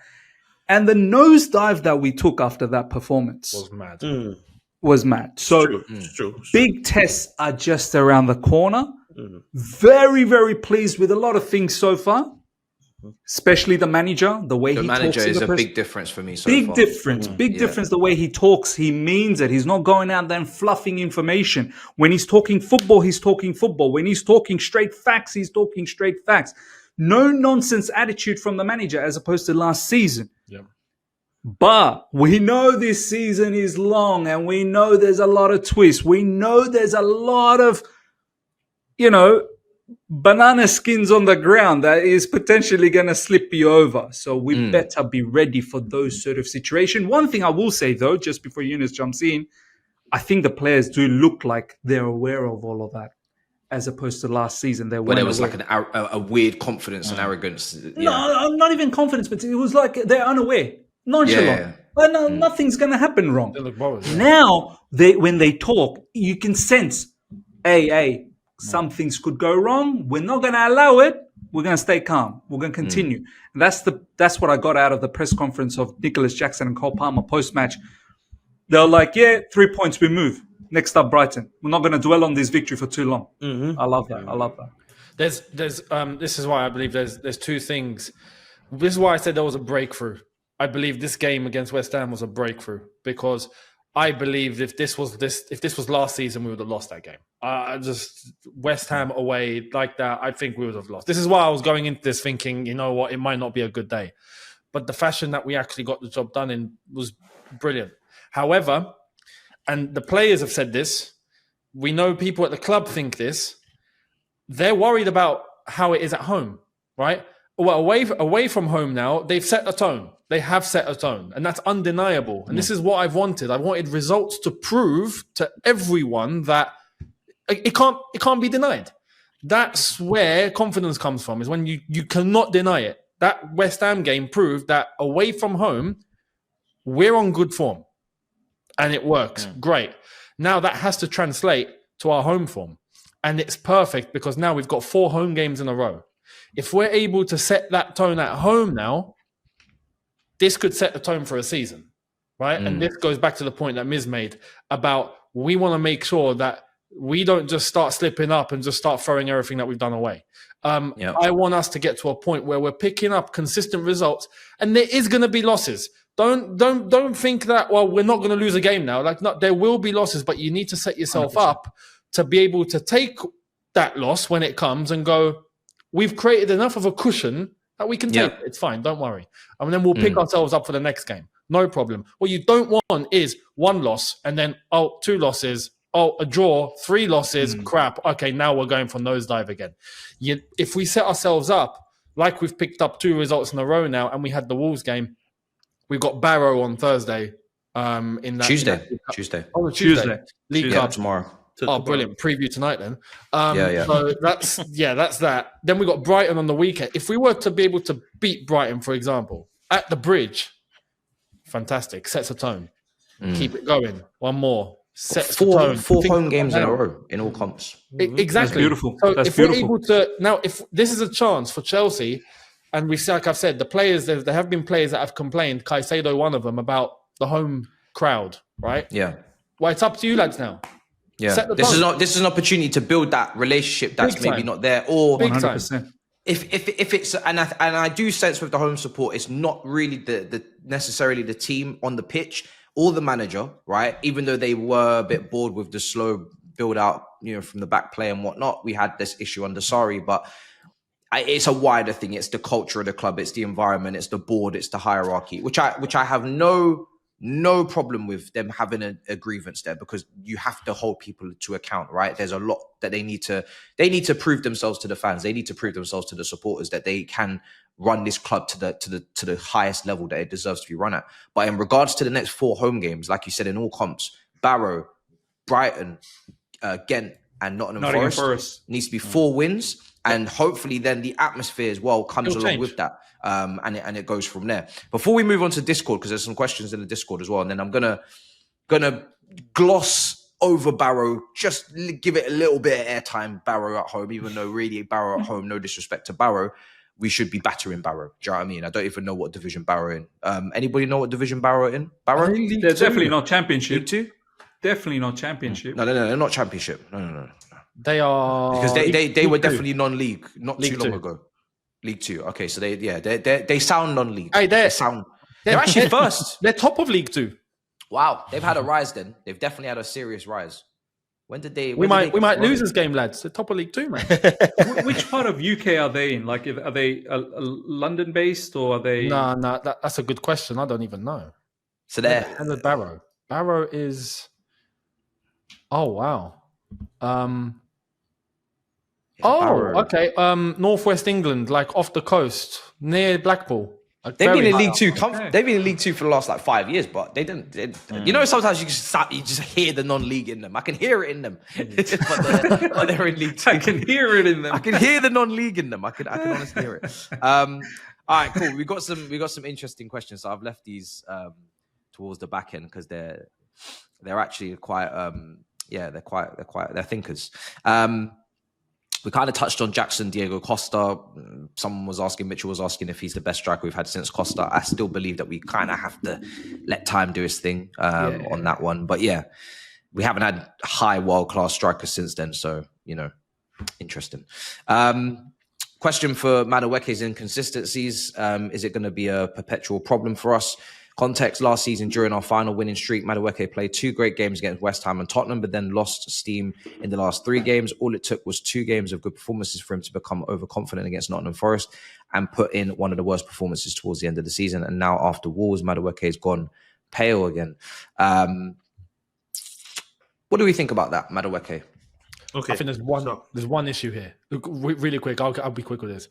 And the nosedive that we took after that performance was mad. So True. Big tests are just around the corner. Very, very pleased with a lot of things so far. Especially the manager, the way he talks. The manager is a big difference for me so far. Big difference. The way he talks, he means it. He's not going out there and fluffing information. When he's talking football, he's talking football. When he's talking straight facts, he's talking straight facts. No nonsense attitude from the manager as opposed to last season. Yeah. But we know this season is long and we know there's a lot of twists. We know there's a lot of, banana skins on the ground that is potentially going to slip you over. So we better be ready for those sort of situations. One thing I will say, though, just before Younes jumps in, I think the players do look like they're aware of all of that, as opposed to last season. There was like a weird confidence and arrogance. No, not even confidence, but it was like they're unaware, nonchalant. Nothing's going to happen wrong. They look bored, Now, when they talk, you can sense, hey, some things could go wrong. We're not going to allow it. We're going to stay calm. We're going to continue. And that's what I got out of the press conference of Nicholas Jackson and Cole Palmer post-match. They're like, 3 points, we move. Next up, Brighton. We're not going to dwell on this victory for too long. I love that. There's this is why I believe there's 2 things. This is why I said there was a breakthrough I believe this game against West Ham was a breakthrough, because I believe if this was last season, we would have lost that game. Just West Ham away like that, I think we would have lost. This is why I was going into this thinking, you know what, it might not be a good day. But the fashion that we actually got the job done in was brilliant. However, and the players have said this, we know people at the club think this, they're worried about how it is at home, right? Well, away from home now, they've set a tone. They have set a tone, and that's undeniable. And this is what I've wanted. I wanted results to prove to everyone that it can't be denied. That's where confidence comes from, is when you cannot deny it. That West Ham game proved that away from home, we're on good form. And it works. Great. Now that has to translate to our home form. And it's perfect, because now we've got 4 home games in a row. If we're able to set that tone at home now, this could set the tone for a season, right? And this goes back to the point that Miz made about we want to make sure that we don't just start slipping up and just start throwing everything that we've done away. I want us to get to a point where we're picking up consistent results, and there is going to be losses. Don't think that, well, we're not going to lose a game now. Like, no, there will be losses, but you need to set yourself 100%. Up to be able to take that loss when it comes and go, we've created enough of a cushion that we can take it. It's fine. Don't worry. And then we'll pick ourselves up for the next game. No problem. What you don't want is 1 loss and then, 2 losses, a draw, 3 losses, crap. Okay, now we're going for nosedive again. If we set ourselves up, like we've picked up 2 results in a row now, and we had the Wolves game, we've got Barrow on Thursday. In that Tuesday. Oh, Tuesday. League Cup tomorrow. Brilliant. Preview tonight then. Yeah. So that's that. Then we got Brighton on the weekend. If we were to be able to beat Brighton, for example, at the Bridge, fantastic. Sets a tone. Keep it going. 1 more. Sets the tone. 4 home games in a row in all comps. Exactly. That's beautiful. So That's if beautiful. we're able to, now, if this is a chance for Chelsea, and we, like I've said, the players, there have been players that have complained, Caicedo one of them, about the home crowd, right? Yeah. Well, it's up to you lads now. Yeah, this is an opportunity to build that relationship that's maybe not there, or 100%. If it's and I do sense with the home support, it's not really the necessarily the team on the pitch or the manager, right? Even though they were a bit bored with the slow build out, from the back play and whatnot, we had this issue under Sarri, but it's a wider thing. It's the culture of the club, it's the environment, it's the board, it's the hierarchy, which I have no problem with them having a grievance there, because you have to hold people to account, right? There's a lot that they need to prove themselves to the fans. They need to prove themselves to the supporters that they can run this club to the highest level that it deserves to be run at. But in regards to the next 4 home games, like you said, in all comps, Barrow, Brighton, Ghent, and Nottingham Forest needs to be 4 wins, and hopefully then the atmosphere as well comes along with that. And it goes from there. Before we move on to Discord, because there's some questions in the Discord as well, and then I'm gonna gloss over Barrow, just give it a little bit of airtime. Barrow at home, even though really Barrow at home, no disrespect to Barrow, we should be battering Barrow. Do you know what I mean? I don't even know what division Barrow in. Anybody know what division Barrow in? Barrow? They're definitely not Championship. League 2? Definitely not Championship. No, they're not Championship. No. They are, because they were definitely non-league not League too long 2. ago. League 2. Okay, so they sound non-league. Hey, they're actually first. They're top of League 2. Wow, they've had a rise then. They've definitely had a serious rise. When did they? We might lose this game, lads. They're top of League 2, man. Which part of UK are they in? Like, are they London based, or are they? No, that's a good question. I don't even know. So they're Barrow. Barrow is. Oh wow. Barrow. Okay. Northwest England, like off the coast, near Blackpool. Like they've been in high League 2. Okay. They've been in League 2 for the last 5 years, but they didn't. Sometimes you just hear the non-league in them. I can hear it in them, but they're in League 2. I can hear it in them. I can hear the non-league in them. I can honestly hear it. All right, cool. We got some interesting questions. So I've left these towards the back end because they're actually quite they're thinkers. We kind of touched on Jackson, Diego Costa. Mitchell was asking if he's the best striker we've had since Costa. I still believe that we kind of have to let time do his thing on that one. But yeah, we haven't had high world-class strikers since then. So, interesting. Question for Madueke's inconsistencies. Is it going to be a perpetual problem for us? Context: last season, during our final winning streak, Madueke played 2 great games against West Ham and Tottenham, but then lost steam in the last 3 games. All it took was 2 games of good performances for him to become overconfident against Nottingham Forest and put in one of the worst performances towards the end of the season. And now after Wolves, Madueke's gone pale again. What do we think about that, Madueke? Okay. I think there's one issue here. Look, really quick, I'll be quick with this.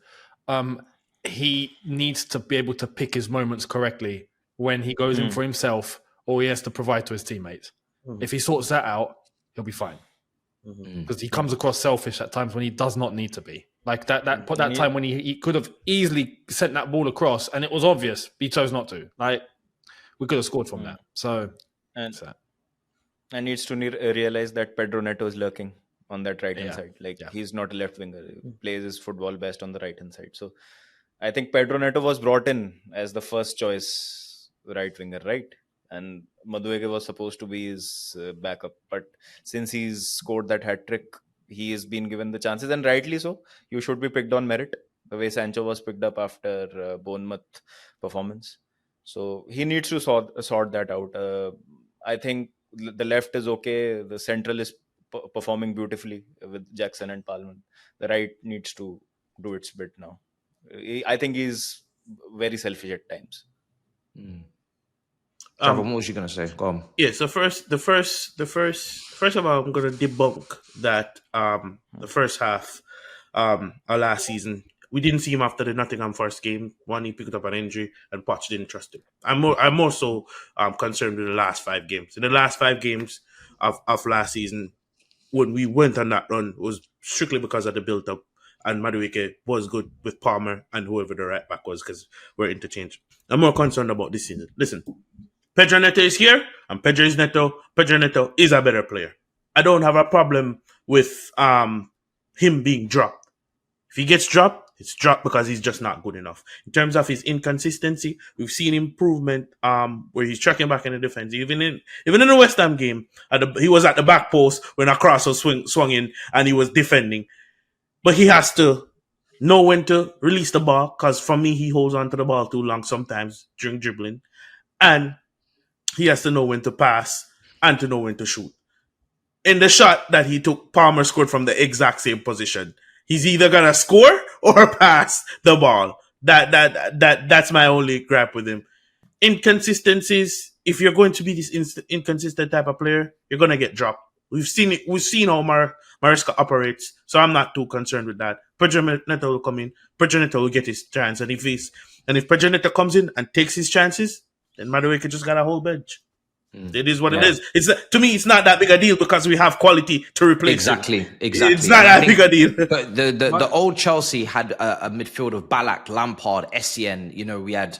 He needs to be able to pick his moments correctly when he goes in for himself or he has to provide to his teammates. If he sorts that out, he'll be fine. Because he comes across selfish at times when he does not need to be. Like that time when he could have easily sent that ball across and it was obvious, he chose not to. Like, we could have scored from that. So, and needs to realize that Pedro Neto is lurking on that right hand side. Like, he's not a left winger. He plays his football best on the right hand side. So I think Pedro Neto was brought in as the first choice right winger, right? And Madueke was supposed to be his backup. But since he's scored that hat trick, he has been given the chances, and rightly so. You should be picked on merit, the way Sancho was picked up after Bournemouth performance. So he needs to sort that out. I think the left is okay. The central is performing beautifully with Jackson and Palman. The right needs to do its bit now. I think he's very selfish at times. Javon, what was you going to say? Go on. Yeah. So first of all, I'm going to debunk that the first half of last season, we didn't see him after the Nottingham Forest game. One, he picked up an injury, and Poch didn't trust him. I'm more so concerned with the last 5 games. In the last 5 games of last season, when we went on that run, it was strictly because of the build-up, and Madueke was good with Palmer and whoever the right back was, because we're interchanged. I'm more concerned about this season. Listen, Pedro Neto is here, and Pedro Neto is a better player. I don't have a problem with him being dropped. If he gets dropped, it's dropped because he's just not good enough. In terms of his inconsistency, we've seen improvement where he's tracking back in the defense. Even in the West Ham game, he was at the back post when a cross was swung in and he was defending. But he has to know when to release the ball, because for me, he holds on to the ball too long sometimes during dribbling. And he has to know when to pass and to know when to shoot. In the shot that he took, Palmer scored from the exact same position. He's either gonna score or pass the ball. That's my only gripe with him. Inconsistencies. If you're going to be this inconsistent type of player, you're gonna get dropped. We've seen it. We've seen how Maresca operates, so I'm not too concerned with that. Pedro Neto will come in. Pedro Neto will get his chance, and if Pedro Neto comes in and takes his chances, then Madueke just got a whole bench. It is what it is. To me, it's not that big a deal because we have quality to replace him. Exactly. It's not that big a deal. But the old Chelsea had a midfield of Ballack, Lampard, Essien. You know, we had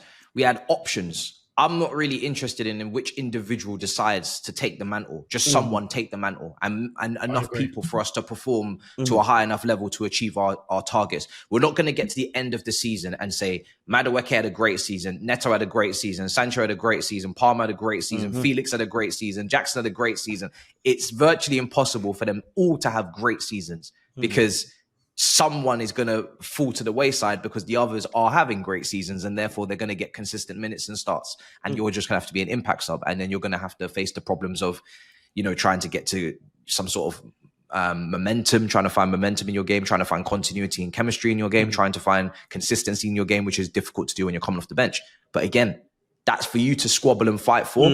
options. I'm not really interested in which individual decides to take the mantle. Just someone take the mantle, and enough people for us to perform to a high enough level to achieve our targets. We're not going to get to the end of the season and say Madueke had a great season, Neto had a great season, Sancho had a great season, Palmer had a great season, Felix had a great season, Jackson had a great season. It's virtually impossible for them all to have great seasons because someone is going to fall to the wayside because the others are having great seasons, and therefore they're going to get consistent minutes and starts, and you're just going to have to be an impact sub, and then you're going to have to face the problems of, you know, trying to get to some sort of momentum, trying to find momentum in your game, trying to find continuity and chemistry in your game, trying to find consistency in your game, which is difficult to do when you're coming off the bench. But again, that's for you to squabble and fight for,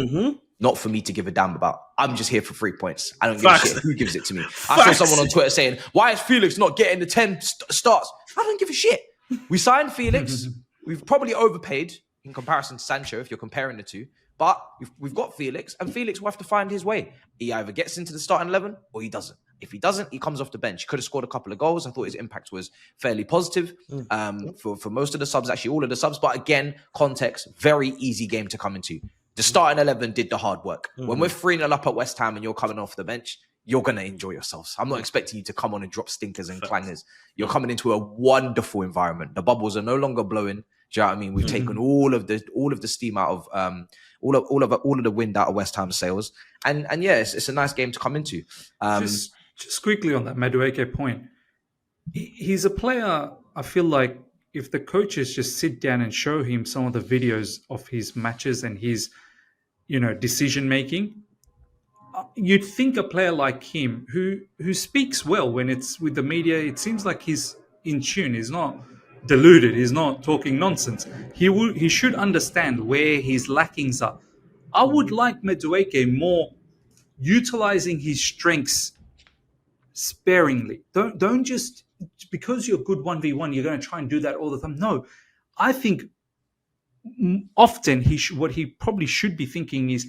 not for me to give a damn about. I'm just here for 3 points. I don't give a shit who gives it to me. I saw someone on Twitter saying, why is Felix not getting the 10 starts? I don't give a shit. We signed Felix. We've probably overpaid in comparison to Sancho, if you're comparing the two. But we've got Felix, and Felix will have to find his way. He either gets into the starting 11 or he doesn't. If he doesn't, he comes off the bench. He could have scored a couple of goals. I thought his impact was fairly positive for most of the subs, actually all of the subs. But again, context, very easy game to come into. The starting 11 did the hard work. When we're 3-0 up at West Ham and you're coming off the bench, you're going to enjoy yourselves. I'm not expecting you to come on and drop stinkers and clangers. You're coming into a wonderful environment. The bubbles are no longer blowing. Do you know what I mean? We've taken all of the steam out of all of the wind out of West Ham sails. And yeah, it's a nice game to come into. Just quickly on that Madueke point, he's a player I feel like if the coaches just sit down and show him some of the videos of his matches and his, decision making, you'd think a player like him who speaks well when it's with the media, it seems like he's in tune. He's not deluded. He's not talking nonsense. He should understand where his lackings are. I would like Madueke more utilizing his strengths sparingly. Don't just because you're good 1v1, you're going to try and do that all the time. No, I think often what he probably should be thinking is,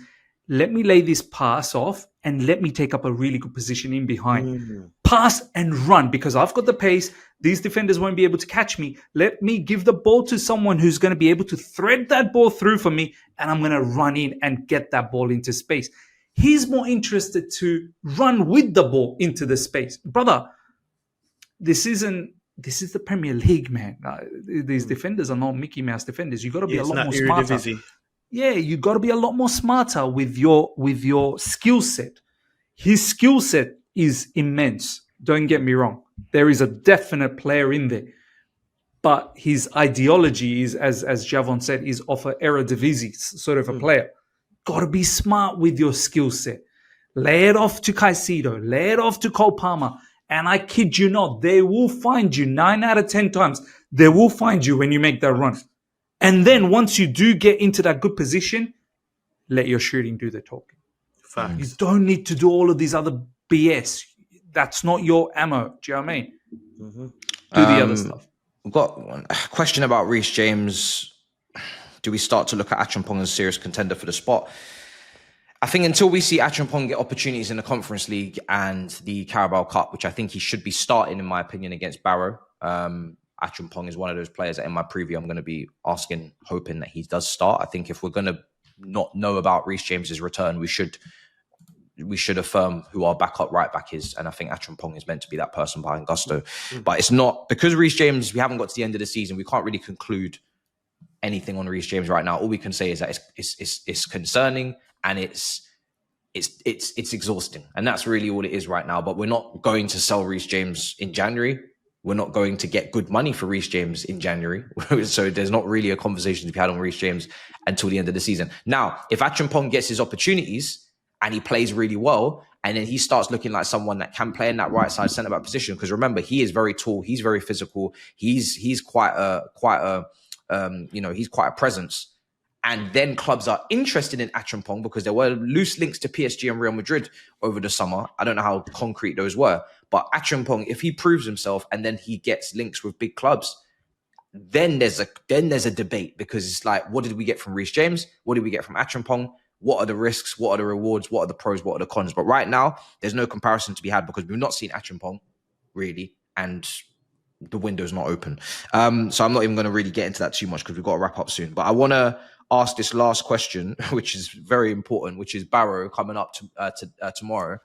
let me lay this pass off and let me take up a really good position in behind. Pass and run because I've got the pace. These defenders won't be able to catch me. Let me give the ball to someone who's going to be able to thread that ball through for me, and I'm going to run in and get that ball into space. He's more interested to run with the ball into the space. Brother, this is the Premier League, man. These defenders are not Mickey Mouse defenders. You've got to be a lot more smarter. Yeah, you got to be a lot more smarter with your skill set. His skill set is immense. Don't get me wrong. There is a definite player in there. But his ideology is, as Javon said, is of an Eredivisie sort of a player. Got to be smart with your skill set. Lay it off to Caicedo. Lay it off to Cole Palmer. And I kid you not, they will find you 9 out of 10 times. They will find you when you make that run. And then once you do get into that good position, let your shooting do the talking. Facts. You don't need to do all of these other BS. That's not your ammo. Do you know what I mean? Do the other stuff. We've got a question about Reece James. Do we start to look at Acheampong as a serious contender for the spot? I think until we see Acheampong get opportunities in the Conference League and the Carabao Cup, which I think he should be starting, in my opinion, against Barrow. Acheampong is one of those players that in my preview I'm going to be hoping that he does start. I think if we're going to not know about Reece James's return, we should affirm who our backup right back is. And I think Acheampong is meant to be that person behind Gusto. But it's not, because Reece James, we haven't got to the end of the season, we can't really conclude anything on Reece James right now. All we can say is that it's concerning and it's exhausting. And that's really all it is right now. But we're not going to sell Reece James in January. We're not going to get good money for Reece James in January. So there's not really a conversation to be had on Reece James until the end of the season. Now, if Acheampong gets his opportunities and he plays really well, and then he starts looking like someone that can play in that right side centre back position, because remember, he is very tall, he's very physical, he's quite a presence. And then clubs are interested in Acheampong because there were loose links to PSG and Real Madrid over the summer. I don't know how concrete those were, but Acheampong, if he proves himself and then he gets links with big clubs, then there's a debate, because it's like, what did we get from Reece James? What did we get from Acheampong? What are the risks? What are the rewards? What are the pros? What are the cons? But right now, there's no comparison to be had because we've not seen Acheampong really, and the window's not open. So I'm not even going to really get into that too much because we've got to wrap up soon. But I want to ask this last question, which is very important, which is Barrow coming up tomorrow.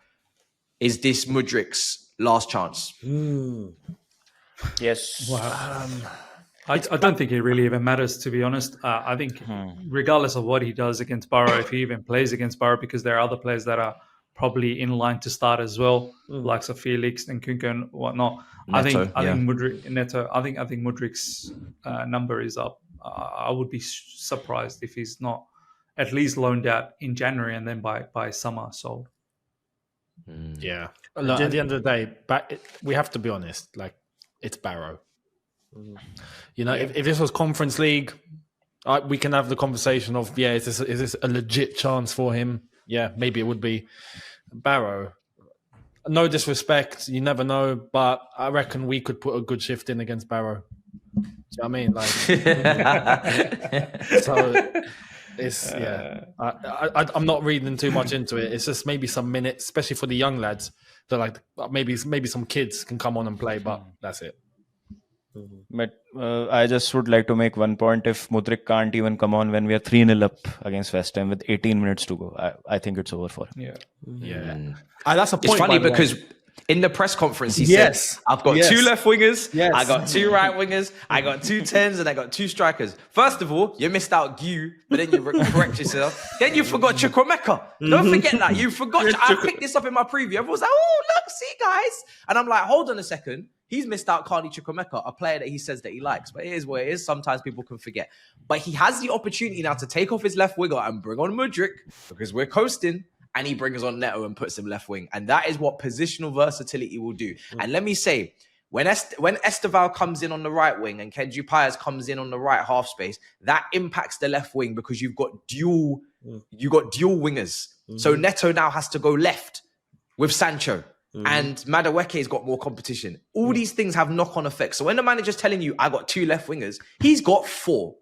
Is this Mudryk's last chance? Yes. Wow. I don't think it really even matters, to be honest. I think regardless of what he does against Barrow, if he even plays against Barrow, because there are other players that are probably in line to start as well, like Felix and Kunko and whatnot. Neto, I think Mudryk's number is up. I would be surprised if he's not at least loaned out in January and then by summer sold. Yeah. Look, at the end of the day, we have to be honest. Like, it's Barrow. You know, if this was Conference League, we can have the conversation of, is this a legit chance for him? Yeah, maybe it would be. Barrow, no disrespect, you never know, but I reckon we could put a good shift in against Barrow. Do you know what I mean? Like, so it's I'm not reading too much into it. It's just maybe some minutes, especially for the young lads. That like maybe some kids can come on and play, but that's it. But I just would like to make one point. If Mudryk can't even come on when we are 3-0 up against West Ham with 18 minutes to go, I think it's over for him. Yeah. That's a point. It's funny because in the press conference, he said, I've got 2 left wingers, I got 2 right wingers, I got 2 10s, and I got 2 strikers. First of all, you missed out Gu, but then you correct yourself. Then you forgot Chukwemeka. Don't forget that. You forgot. I picked this up in my preview. Everyone was like, oh, look, see, guys. And I'm like, hold on a second. He's missed out Carney Chukwuemeka, a player that he says that he likes. But it is what it is. Sometimes people can forget. But he has the opportunity now to take off his left winger and bring on Mudryk because we're coasting. And he brings on Neto and puts him left wing. And that is what positional versatility will do. And let me say, when Esteval comes in on the right wing and Kenji Piers comes in on the right half space, that impacts the left wing because you've got dual wingers. So Neto now has to go left with Sancho. And Madueke's got more competition. All these things have knock-on effects. So when the manager's telling you, I got 2 left wingers, he's got 4.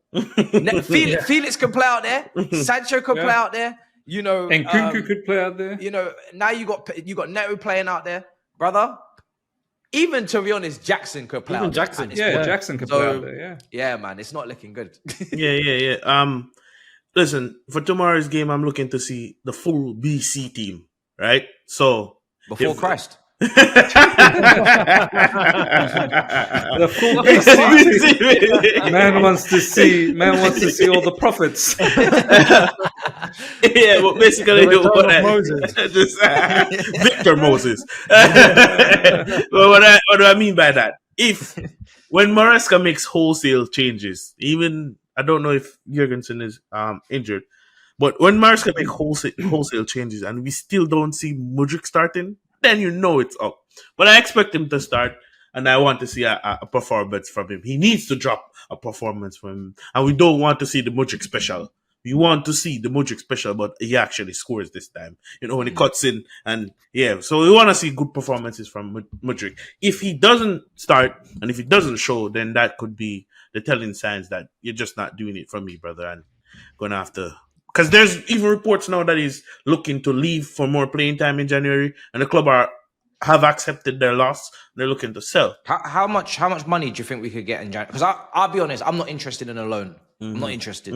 Felix can play out there. Sancho can play out there. You know, and Kunku could play out there. You know, now you got Neto playing out there, brother. Even to be honest, Jackson could play. Even Jackson, Jackson could play out there. Yeah, man, it's not looking good. yeah. Listen, for tomorrow's game, I'm looking to see the full BC team, right? So before Christ. The full BC. Man wants to see all the prophets. Yeah, but basically Moses. Victor Moses. Well, what do I mean by that? When Maresca makes wholesale changes, even I don't know if Jurgensen is injured, but when Maresca makes wholesale changes and we still don't see Mudryk starting, then you know it's up. But I expect him to start, and I want to see a performance from him. He needs to drop a performance from him, and we don't want to see the Mudryk special. We want to see the Mudryk special, but he actually scores this time. You know, when he cuts in, and so we want to see good performances from Mudryk. If he doesn't start, and if he doesn't show, then that could be the telling signs that you're just not doing it for me, brother, and gonna have to. Because there's even reports now that he's looking to leave for more playing time in January, and the club have accepted their loss. They're looking to sell. How much money do you think we could get in January? Because I'll be honest, I'm not interested in a loan. I'm not interested.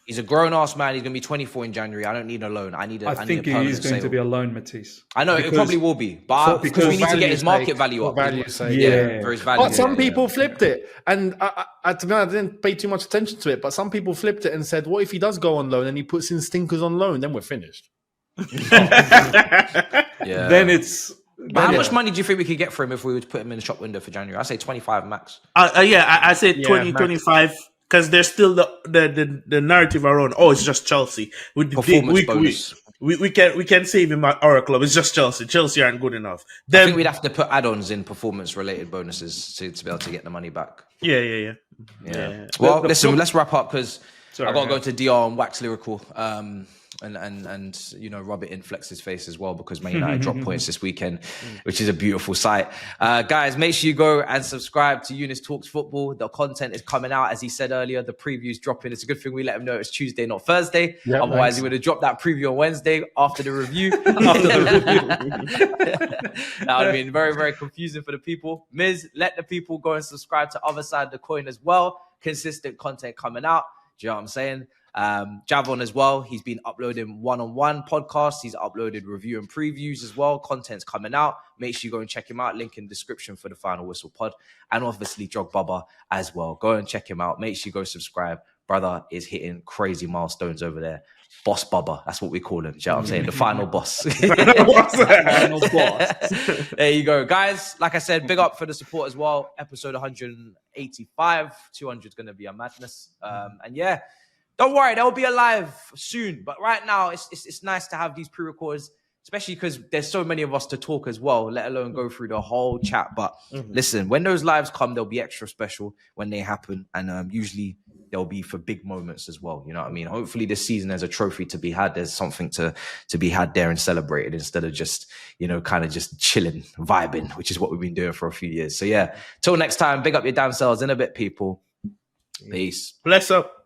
He's a grown-ass man. He's going to be 24 in January. I don't need a loan. I think he is going to be a loan, Matisse. I know, it probably will be. But because we need to get his market value up. For his value. But some people flipped it. And to be honest, I didn't pay too much attention to it. But some people flipped it and said, what if he does go on loan and he puts in stinkers on loan? Then we're finished. Then it's... But how much money do you think we could get for him if we were to put him in the shop window for January? I say 25 max. I say 20, 25. Because there's still the narrative around, it's just Chelsea. With the performance bonus. We can save him at our club. It's just Chelsea. Chelsea aren't good enough. Then, I think we'd have to put add-ons in performance-related bonuses to be able to get the money back. Yeah. Well, listen, let's wrap up because I got to go to DR and wax lyrical. And you know, rub it in Flex's face as well because Man United dropped points this weekend, which is a beautiful sight. Guys, make sure you go and subscribe to Younes Talks Football. The content is coming out, as he said earlier. The preview's dropping. It's a good thing we let him know it's Tuesday, not Thursday. Yep, otherwise, he would have dropped that preview on Wednesday after the review. That would have been very, very confusing for the people. Miz, let the people go and subscribe to Other Side of the Coin as well. Consistent content coming out. Do you know what I'm saying? Javon as well. He's been uploading one-on-one podcasts. He's uploaded review and previews as well. Content's coming out. Make sure you go and check him out. Link in the description for the Final Whistle pod. And obviously Drogbaba as well. Go and check him out. Make sure you go subscribe. Brother is hitting crazy milestones over there. Boss Bubba. That's what we call him. Do you know what I'm saying? The final boss. Final boss. There you go. Guys, like I said, big up for the support as well. Episode 185. 200 is going to be a madness. And yeah, don't worry, they'll be alive soon. But right now, it's nice to have these pre-records, especially because there's so many of us to talk as well, let alone go through the whole chat. But listen, when those lives come, they'll be extra special when they happen. And usually they'll be for big moments as well. You know what I mean? Hopefully this season there's a trophy to be had. There's something to be had there and celebrated instead of just, you know, kind of just chilling, vibing, which is what we've been doing for a few years. So yeah, till next time, big up your damn selves in a bit, people. Peace. Bless up.